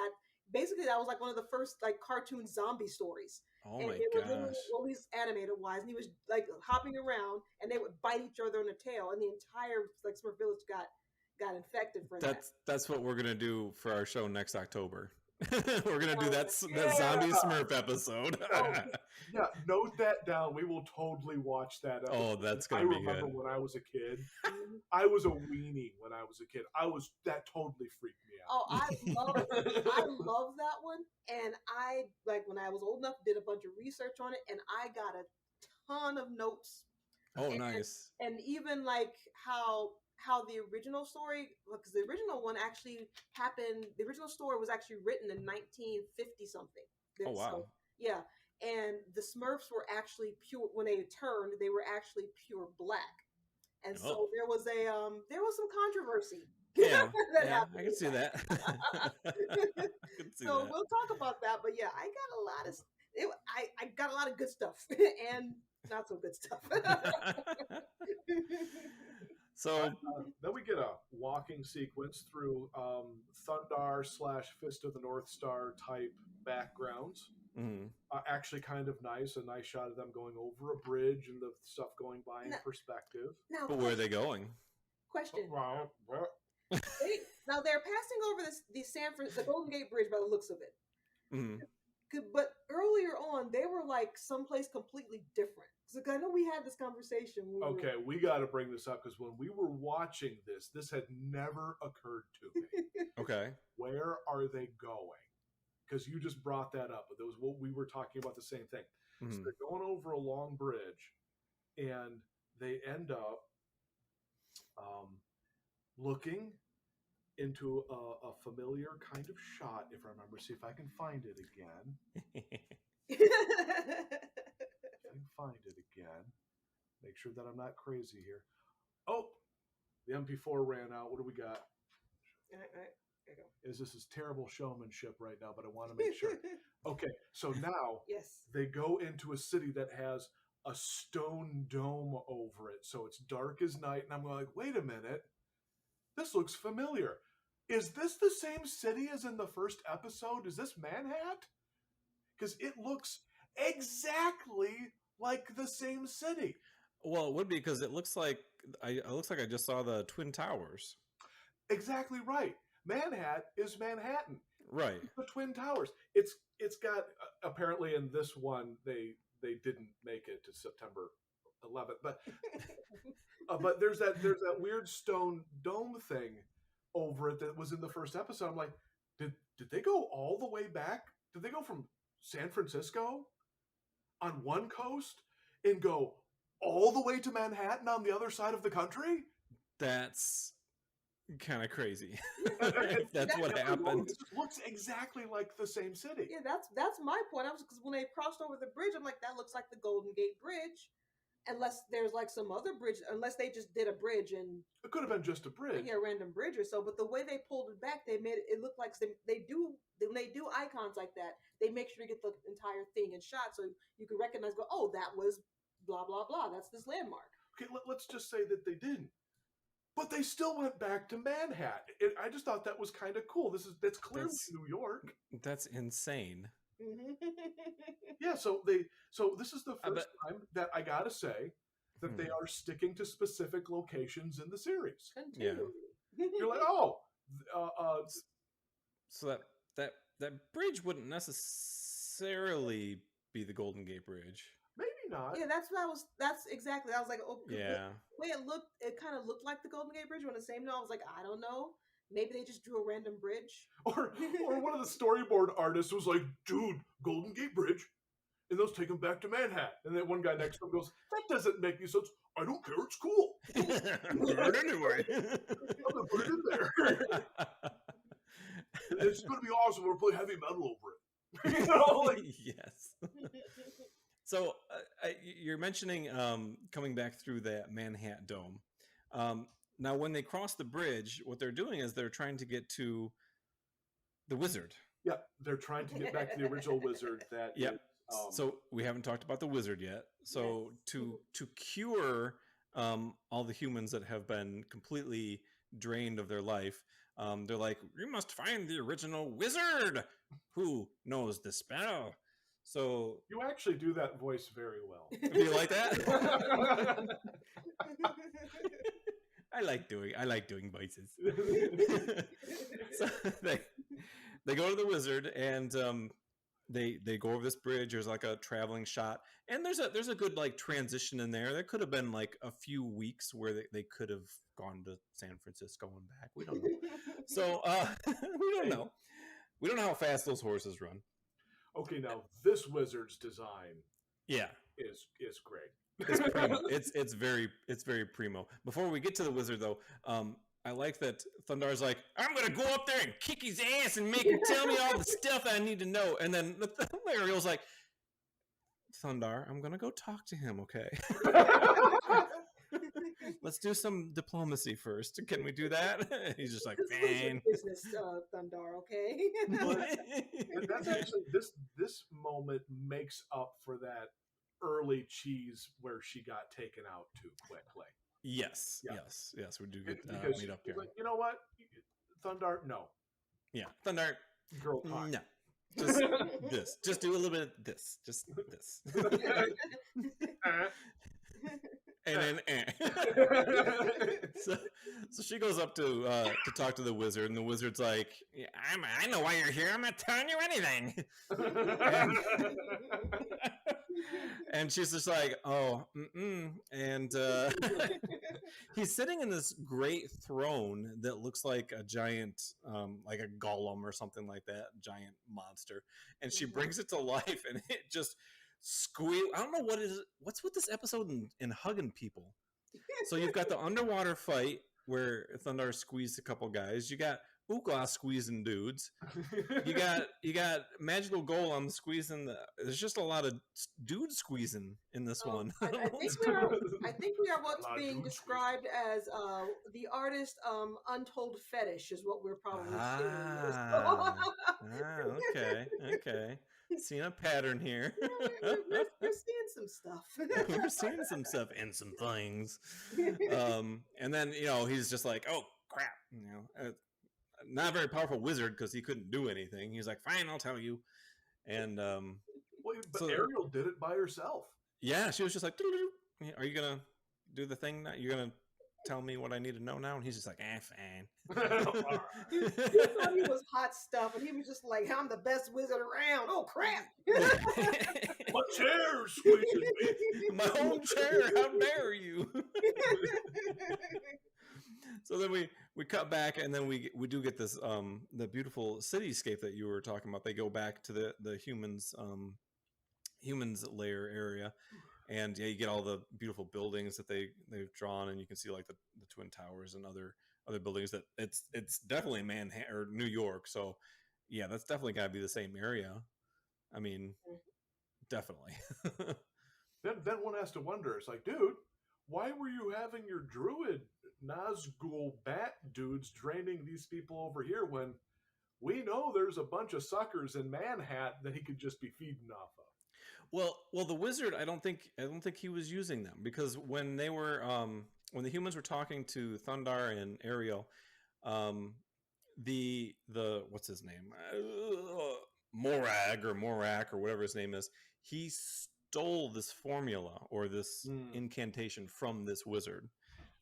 was like one of the first like cartoon zombie stories. Oh and my gosh! Well, he's animated wise, and he was like hopping around, and they would bite each other on the tail, and the entire like Smurf village got infected from that. That's what we're gonna do for our show next October. We're gonna do that zombie Smurf episode. Yeah, note that down. We will totally watch that episode. Oh, that's gonna be good. I remember when I was a kid. I was a weenie when I was a kid. That totally freaked me out. Oh, I love that one. And I when I was old enough, did a bunch of research on it, and I got a ton of notes. Oh, nice. And even like how the original story, because the original one actually happened. The original story was actually written in 1950 something. Oh wow! So, yeah, and the Smurfs were actually pure when they turned. They were actually pure black, and so there was some controversy. Yeah, I can see that. So we'll talk about that. But yeah, I got a lot of good stuff and not so good stuff. So then we get a walking sequence through Thundarr / Fist of the North Star type backgrounds. Actually kind of nice. A nice shot of them going over a bridge and the stuff going by in perspective. But where are they going? Question. Now they're passing over the Golden Gate Bridge by the looks of it. But earlier on, they were like someplace completely different. Because I know we had this conversation. We got to bring this up because when we were watching this had never occurred to me. Okay. Where are they going? Because you just brought that up. But we were talking about the same thing. So they're going over a long bridge, and they end up looking into a familiar kind of shot, if I remember. See if I can find it again. Find it again. Make sure that I'm not crazy here. Oh, the MP4 ran out. What do we got? This is terrible showmanship right now, but I want to make sure. Okay, so now they go into a city that has a stone dome over it, so it's dark as night, and I'm like, wait a minute. This looks familiar. Is this the same city as in the first episode? Is this Manhattan? because it looks exactly like the same city. Well, it would be because it looks like I just saw the Twin Towers. Exactly right. Manhattan is Manhattan. Right. The Twin Towers. It's got apparently in this one they didn't make it to September 11th, but there's that weird stone dome thing over it that was in the first episode. I'm like, did they go all the way back? Did they go from San Francisco on one coast and go all the way to Manhattan on the other side of the country? That's kind of crazy. If that's what happened. It looks exactly like the same city. Yeah, that's my point. Because when they crossed over the bridge, I'm like, that looks like the Golden Gate Bridge, unless there's like some other bridge, unless they just did a bridge and it could have been just a bridge, a random bridge or so. But the way they pulled it back, they made it look like they do when they do icons like that, they make sure to get the entire thing in shot so you can recognize. Go, oh, that was blah blah blah. That's this landmark. Okay, let's just say that they didn't. But they still went back to Manhattan. I just thought that was kind of cool. That's clearly New York. That's insane. Yeah, so this is the first time that I gotta say that they are sticking to specific locations in the series. Yeah, you're like, oh, so that bridge wouldn't necessarily be the Golden Gate Bridge. Maybe not. Yeah, that's exactly. I was like, oh, yeah. The way it kind of looked like the Golden Gate Bridge. When the same note, I was like, I don't know. Maybe they just drew a random bridge. Or one of the storyboard artists was like, dude, Golden Gate Bridge. And those take them back to Manhattan. And then one guy next to him goes, that doesn't make any sense. I don't care. It's cool. Do it anyway. I'm going to put it in there. It's going to be awesome. We'll play heavy metal over it. You know, like, yes. So you're mentioning coming back through that Manhattan Dome. Now, when they cross the bridge, what they're doing is they're trying to get to the wizard. Yeah, they're trying to get back to the original wizard. Yep. So we haven't talked about the wizard yet. So yes. to cure all the humans that have been completely drained of their life, they're like, we must find the original wizard who knows the spell. So you actually do that voice very well. Do you like that? I like doing voices. So they go to the wizard and they go over this bridge. There's like a traveling shot, and there's a good like transition in there. There could have been like a few weeks where they could have gone to San Francisco and back. We don't know. So we don't know. We don't know how fast those horses run. Okay, now this wizard's design, is great. It's primo. It's very primo. Before we get to the wizard, though, I like that Thundarr's like, I'm gonna go up there and kick his ass and make him tell me all the stuff I need to know. And then Ariel's like, Thundarr, I'm gonna go talk to him, okay? Let's do some diplomacy first. Can we do that? He's just like, fine. Business, Thundarr, okay? And that's actually this moment makes up for that early cheese where she got taken out too quickly. Yes. We do get meet up here. Like, you know what, Thundarr? No. Yeah, Thundarr. Girl talk. No. Just this. Just do a little bit of this. Just this. And then so she goes up to talk to the wizard, and the wizard's like, yeah, I know why you're here. I'm not telling you anything. And she's just like, oh, and he's sitting in this great throne that looks like a giant, like a golem or something like that, giant monster. And she brings it to life, and it just squeal. I don't know what's with this episode in hugging people. So you've got the underwater fight where Thundarr squeezed a couple guys. You got Oogla squeezing dudes. You got Magical Golem squeezing there's just a lot of dudes squeezing in this one. I think we are what's being described as the artist untold fetish is what we're probably seeing. Okay. Seeing a pattern here. Yeah, we're seeing some stuff. We're seeing some stuff and some things. And then, he's just like, oh, crap. Not a very powerful wizard because he couldn't do anything. He's like, fine, I'll tell you. And Well, but Ariel did it by herself. Yeah, she was just like, are you gonna do the thing now? You're gonna tell me what I need to know now? And he's just like, fine. He thought he was hot stuff, and he was just like, I'm the best wizard around. Oh, crap. My chair squeezes me. My own chair. How dare you? So then we cut back, and then we do get this the beautiful cityscape that you were talking about. They go back to the humans lair area, and yeah, you get all the beautiful buildings that they've drawn, and you can see like the Twin Towers and other buildings. That it's definitely Manhattan or New York. So yeah, that's definitely got to be the same area. I mean, definitely. Then one has to wonder. It's like, dude, why were you having your druid Nazgul bat dudes draining these people over here when we know there's a bunch of suckers in Manhattan that he could just be feeding off of? Well, the wizard, I don't think he was using them, because when they were when the humans were talking to Thundarr and Ariel, the what's his name, Morak or whatever his name is, he stole this formula or this incantation from this wizard.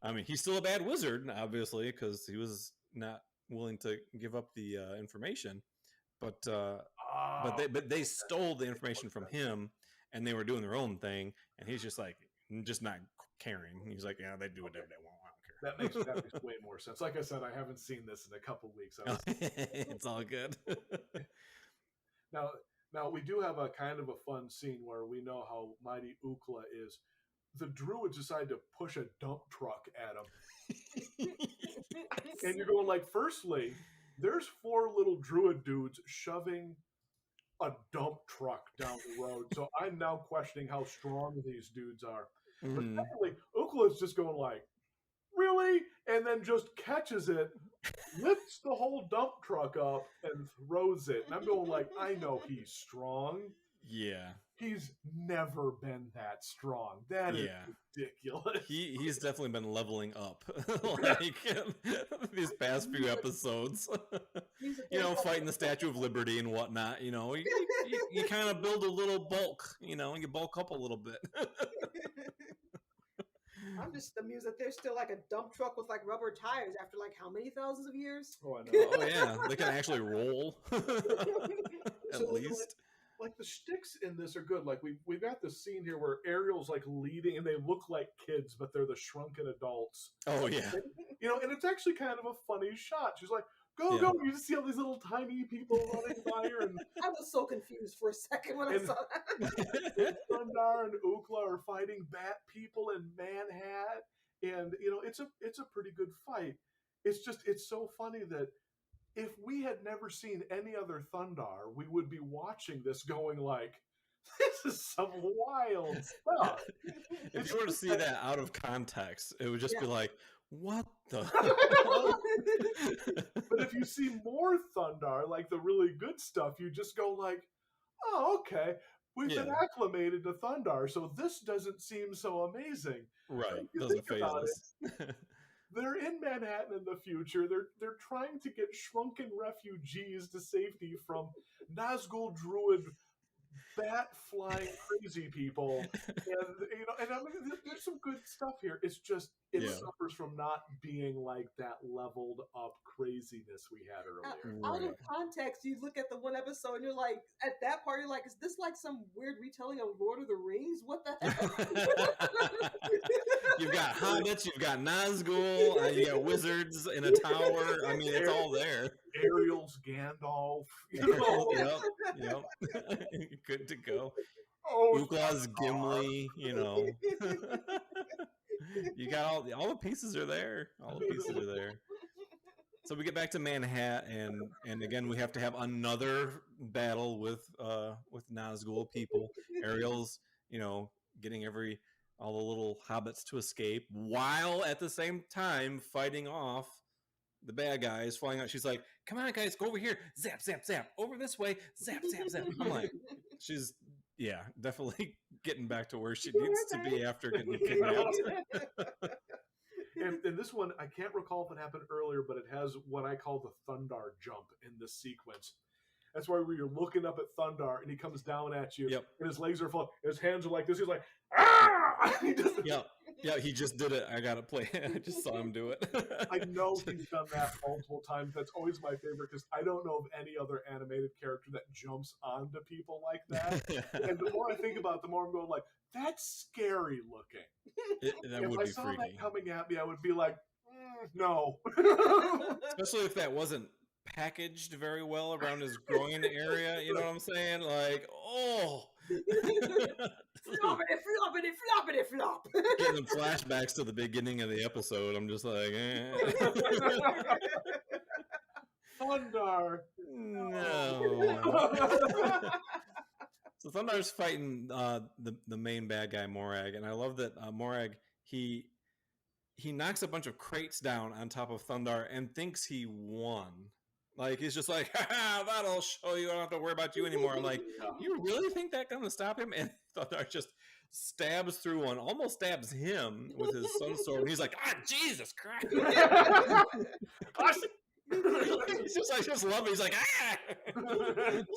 I mean, he's still a bad wizard, obviously, because he was not willing to give up the information. But they stole the information from him, and they were doing their own thing, and he's just like, just not caring. He's like, yeah, they do whatever they want. I don't care. That makes way more sense. Like I said, I haven't seen this in a couple weeks. It's all good. Now we do have a kind of a fun scene where we know how mighty Ukla is. The druids decide to push a dump truck at him. And you're going like, firstly, there's 4 little druid dudes shoving a dump truck down the road. So I'm now questioning how strong these dudes are. But secondly, Ukla is just going like, really? And then just catches it, lifts the whole dump truck up, and throws it. And I'm going like, I know he's strong. Yeah. He's never been that strong. That is ridiculous. He's definitely been leveling up like these past few episodes. Fighting the Statue of Liberty and whatnot. You kind of build a little bulk. You bulk up a little bit. I'm just amused that there's still like a dump truck with like rubber tires after like how many thousands of years? Oh, I know. Oh yeah, they can actually roll. At least. Like the shticks in this are good. Like we've got this scene here where Ariel's like leading, and they look like kids, but they're the shrunken adults. Oh yeah. And it's actually kind of a funny shot. She's like, go. You just see all these little tiny people running by her, and I was so confused for a second when I saw that. Thundarr and Ukla are fighting bat people in Manhattan, and it's a pretty good fight. It's so funny that if we had never seen any other Thundarr, we would be watching this going like, this is some wild stuff. If you were to see that out of context, it would just be like, what the? But if you see more Thundarr, like the really good stuff, you just go like, oh, okay. We've been acclimated to Thundarr, so this doesn't seem so amazing. Right. Doesn't phase us. They're in Manhattan in the future. They're trying to get shrunken refugees to safety from Nazgul druid bat flying crazy people, and I mean, there's some good stuff here. It's just it suffers from not being like that leveled up craziness we had earlier. Out of context, you look at the one episode and you're like, at that part, you're like, is this like some weird retelling of Lord of the Rings? What the heck? You've got hobbits, you've got Nazgul, you got wizards in a tower. I mean, it's all there. Ariel's Gandalf. Yep. Good to go. Ukla's Gimli, You got all the pieces are there. All the pieces are there. So we get back to Manhattan, and again we have to have another battle with Nazgul people. Ariel's, getting all the little hobbits to escape, while at the same time fighting off the bad guys flying out. She's like, come on guys, go over here, zap zap zap, over this way, zap zap zap. I'm like, she's definitely getting back to where she needs to be after getting kidnapped. And this one, I can't recall if it happened earlier, but it has what I call the Thundarr jump in this sequence. That's where you're looking up at Thundarr and he comes down at you and his legs are full. His hands are like this. He's like, ah! He just did it. I gotta play. I just saw him do it. I know he's done that multiple times. That's always my favorite because I don't know of any other animated character that jumps onto people like that. And the more I think about it, the more I'm going like, that's scary looking. That would if I be saw freaky. that coming at me, I would be like, no. Especially if that wasn't packaged very well around his groin area. You know what I'm saying? Like, oh. Floppity, flop. Getting flashbacks to the beginning of the episode. I'm just like, Thundarr. No. So Thundarr's fighting the main bad guy, Morag, and I love that Morag, he knocks a bunch of crates down on top of Thundarr and thinks he won. Like, he's just like, that'll show you. I don't have to worry about you anymore. I'm like, you really think that's going to stop him? And Thundarr just stabs through one, almost stabs him with his sun sword. And he's like, Jesus Christ. I just love it. He's like,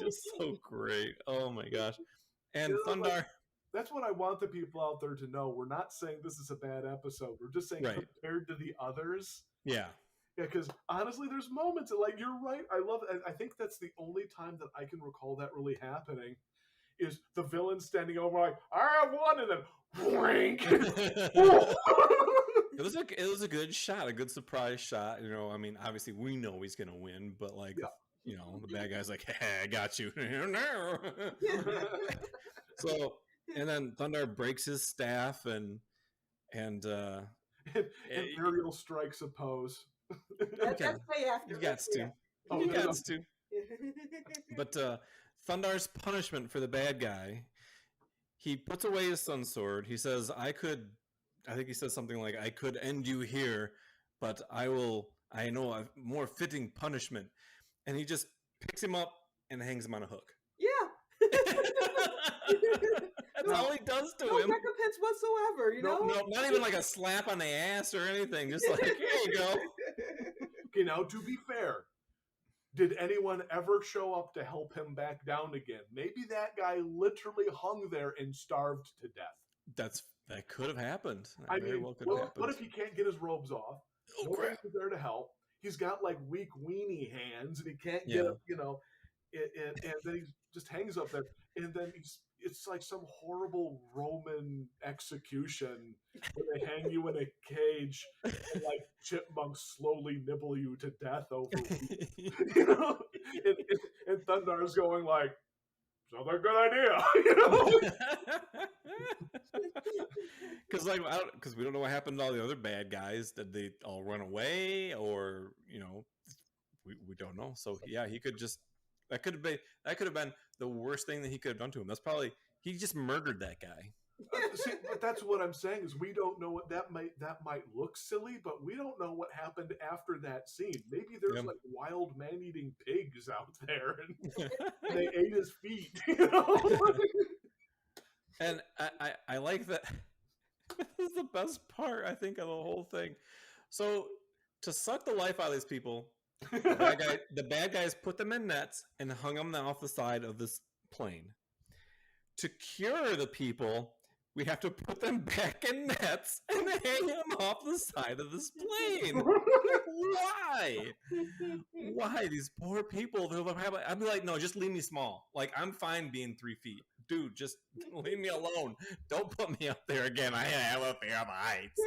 just so great. Oh, my gosh. And Thundarr. That's what I want the people out there to know. We're not saying this is a bad episode. We're just saying compared to the others. Yeah. Yeah, because honestly, there's moments that, like, you're right. I love it. I think that's the only time that I can recall that really happening is the villain standing over like, I have won, and then wink. It was a good shot, a good surprise shot. You know, I mean, obviously we know he's gonna win, but like, you know, the bad guy's like, hey, I got you. No. So, and then Thundarr breaks his staff and Imperial strikes a pose. That's way after. He gets to. He gets to. But Thundarr's punishment for the bad guy, he puts away his sun sword. He says, I think he says something like, I could end you here, but I know a more fitting punishment. And he just picks him up and hangs him on a hook. Yeah. That's all he does to him. No recompense whatsoever, you know? No, not even like a slap on the ass or anything. Just like, here you go. Okay, now to be fair, did anyone ever show up to help him back down again? Maybe that guy literally hung there and starved to death. That could have happened. I mean, what if he can't get his robes off? Nobody's there to help. He's got like weak weenie hands, and he can't get up, you know. And then he just hangs up there, and then it's like some horrible Roman execution where they hang you in a cage and like chipmunks slowly nibble you to death over you know, and Thundarr's going like, sounds like a good idea, you know. Because we don't know what happened to all the other bad guys. Did they all run away, or you know, we don't know. So yeah, he could just. That could have been the worst thing that he could have done to him. That's probably he just murdered that guy. See, but that's what I'm saying is we don't know what that might look silly, but we don't know what happened after that scene. Maybe there's like wild man-eating pigs out there, and they ate his feet. You know? And I like that. This is the best part, I think, of the whole thing. So to suck the life out of these people. The bad guys put them in nets and hung them off the side of this plane. To cure the people, we have to put them back in nets and hang them off the side of this plane. Why? Why? These poor people. I'd be like, no, just leave me small. Like, I'm fine being 3 feet. Dude, just leave me alone. Don't put me up there again. I have a fear of heights.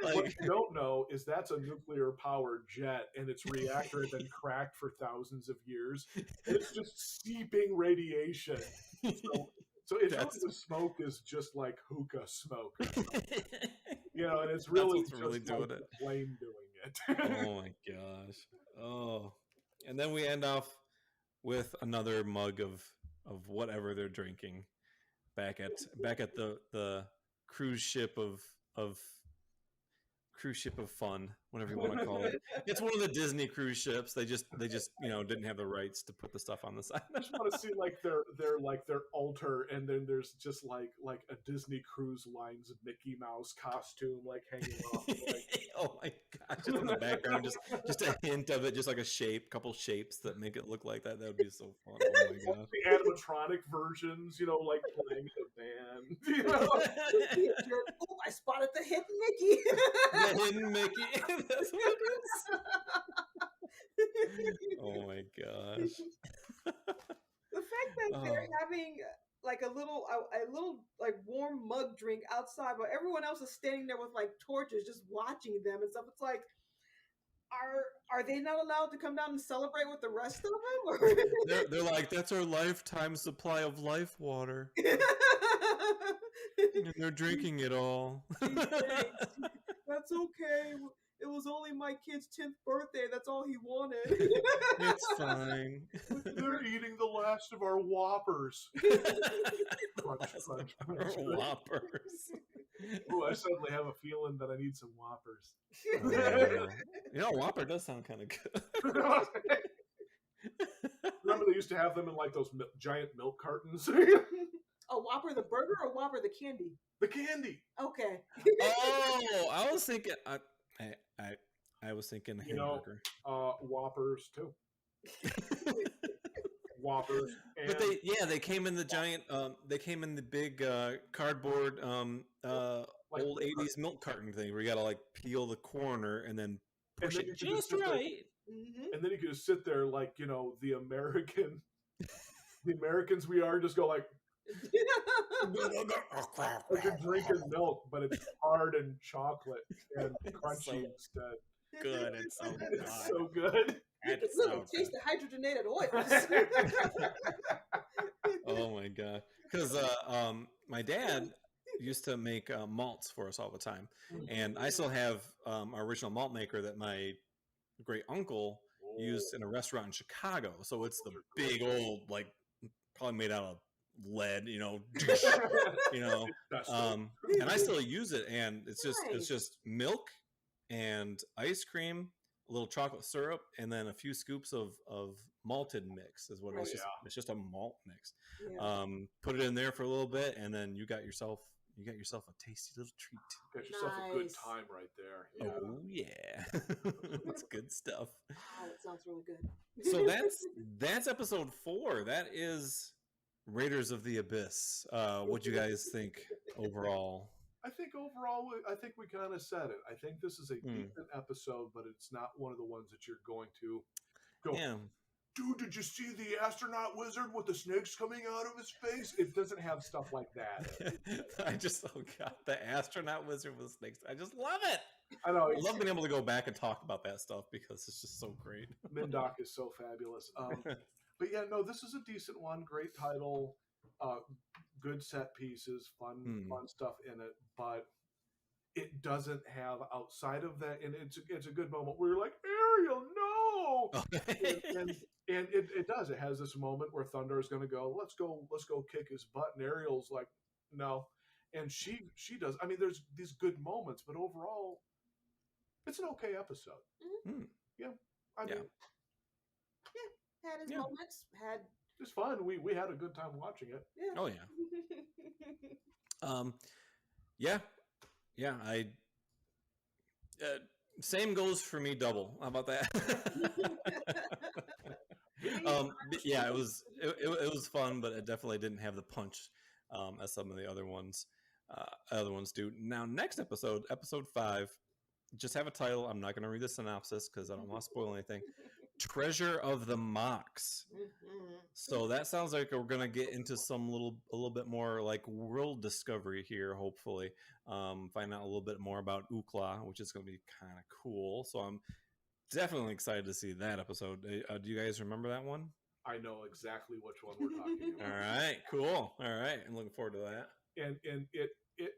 Like, what you don't know is that's a nuclear-powered jet, and its reactor has been cracked for thousands of years. And it's just seeping radiation. So it's really the smoke is just like hookah smoke. You know, and it's really just really doing like it. The flame doing it. Oh my gosh. Oh. And then we end off with another mug of whatever they're drinking back at the cruise ship of cruise ship of fun, whatever you want to call it. It's one of the Disney cruise ships. They just didn't have the rights to put the stuff on the side. I just want to see like their altar, and then there's just like a Disney Cruise Line's Mickey Mouse costume like hanging off. Oh my gosh! Just in the background, just a hint of it, just like a couple shapes that make it look like that. That would be so fun. Oh my gosh! The animatronic versions, like playing the band. Oh, I spotted the hidden Mickey. The hidden Mickey. That's what it is. Oh my gosh! The fact that they're having like a little like warm mug drink outside, but everyone else is standing there with like torches, just watching them and stuff. It's like, are they not allowed to come down and celebrate with the rest of them? They're like, that's our lifetime supply of life water. And they're drinking it all. That's okay. It was only my kid's 10th birthday. That's all he wanted. It's fine. They're eating the last of our Whoppers. Crunch. Whoppers. Oh, I suddenly have a feeling that I need some Whoppers. Whopper does sound kind of good. Remember they used to have them in like those giant milk cartons? A Whopper the burger or Whopper the candy? The candy. Okay. Oh, I was thinking... I was thinking hamburger. Whoppers too. Whoppers. But they came in the giant. They came in the big cardboard like old 80s milk carton thing where you gotta like peel the corner and then push it just right. And then you could just sit there like the Americans we are, just go like. Like you're drinking milk, but it's hard and chocolate and crunchy instead. Good, it's so good. It's so good. It's so taste the hydrogenated oils. Oh my god! Because my dad used to make malts for us all the time, and I still have our original malt maker that my great uncle used in a restaurant in Chicago. So it's the big old, like, probably made out of lead, and I still use it, and it's just milk and ice cream, a little chocolate syrup, and then a few scoops of malted mix is what it is. It's just a malt mix. Yeah. Put it in there for a little bit, and then you got yourself a tasty little treat. Got yourself a good time right there. Yeah. Oh yeah. That's good stuff. Oh, that sounds really good. So that's episode 4. That is Raiders of the Abyss. What do you guys think overall? I think we kind of said it. I think this is a decent episode, but it's not one of the ones that you're going to go, dude, did you see the astronaut wizard with the snakes coming out of his face? It doesn't have stuff like that. The astronaut wizard with snakes. I just love it. I know. I love being able to go back and talk about that stuff because it's just so great. Mindock is so fabulous. But yeah, no, this is a decent one. Great title, good set pieces, fun stuff in it. But it doesn't have outside of that, and it's a good moment where you're like, Ariel, no, and it does. It has this moment where Thundarr is going to go, let's go kick his butt, and Ariel's like, no, and she does. I mean, there's these good moments, but overall, it's an okay episode. Mm-hmm. Yeah, I mean. Had his moments. It's fun. We had a good time watching it. Yeah. Oh yeah. Yeah. I. Same goes for me. Double. How about that? Yeah, it was fun, but it definitely didn't have the punch as some of the other ones do. Now, next episode 5, just have a title. I'm not going to read the synopsis because I don't want to spoil anything. Treasure of the Mox. So that sounds like we're gonna get into some a little bit more like world discovery here. Hopefully, find out a little bit more about Ukla, which is gonna be kind of cool. So I'm definitely excited to see that episode. Do you guys remember that one? I know exactly which one we're talking about. All right, cool. All right, I'm looking forward to that. And it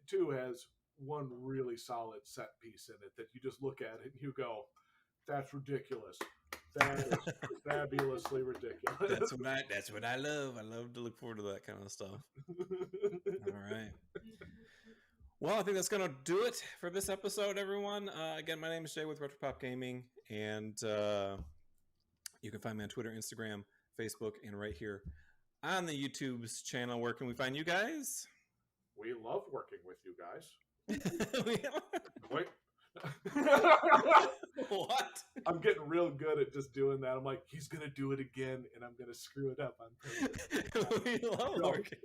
too has one really solid set piece in it that you just look at it and you go, "That's ridiculous." That is fabulously ridiculous. That's what I love. I love to look forward to that kind of stuff. All right. Well, I think that's going to do it for this episode, everyone. Again, my name is Jay with Retropop Gaming, and you can find me on Twitter, Instagram, Facebook, and right here on the YouTube's channel. Where can we find you guys? We love working with you guys. Wait. What? I'm getting real good at just doing that. I'm like, he's going to do it again, and I'm going to screw it up on purpose. We love working.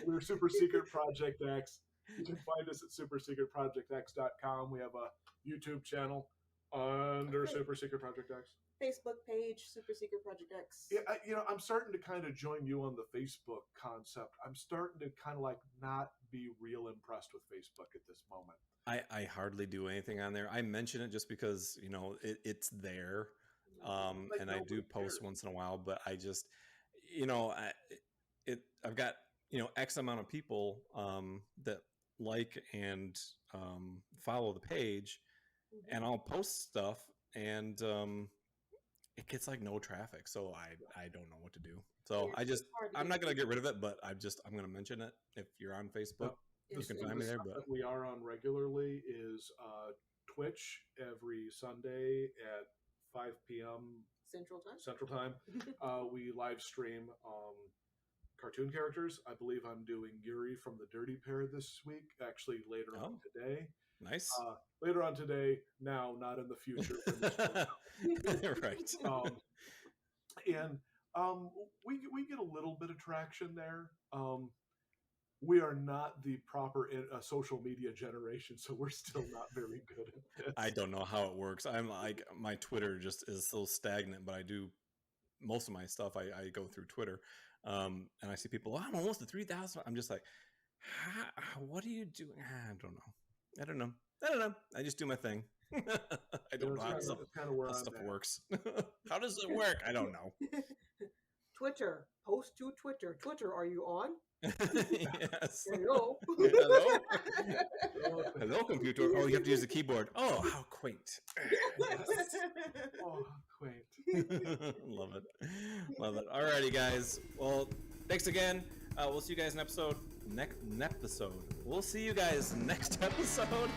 We're Super Secret Project X. You can find us at supersecretprojectx.com. We have a YouTube channel under Super Secret Project X. Facebook page, Super Secret Project X. Yeah, I'm starting to kind of join you on the Facebook concept. I'm starting to kind of like not be real impressed with Facebook at this moment. I hardly do anything on there. I mention it just because, it's there. And I do post once in a while, but I just, I've got, X amount of people that like and follow the page, and I'll post stuff, and it gets like no traffic, so I don't know what to do. So I'm not gonna get rid of it, but I'm gonna mention it. If you're on Facebook, you can find me there. But that we are on regularly is Twitch every Sunday at 5 p.m. Central Time. We live stream cartoon characters. I believe I'm doing Yuri from the Dirty Pair this week. Actually, later on today. Nice. Later on today. Now, not in the future. Right. And we get a little bit of traction there. We are not the proper social media generation, so we're still not very good at this. I don't know how it works. I'm like, my Twitter just is so stagnant, but I do most of my stuff. I go through Twitter. And I see people, I'm almost at 3,000. I'm just like, what are you doing? I don't know. I just do my thing. I don't know how stuff works. How does it work? I don't know. Twitter. Post to Twitter. Twitter, are you on? Yes. Hello. Hello. Hello, computer. Oh, you have to use the keyboard. Oh, how quaint. Oh, quaint. Love it. Alrighty, guys. Well, thanks again. We'll see you guys next episode. We'll see you guys next episode.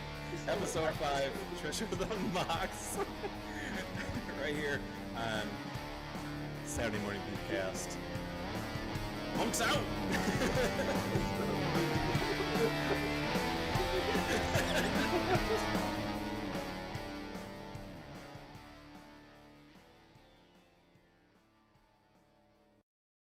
Episode 5, Treasure of the Mox. Right here on Saturday Morning Beefcast. Monks out!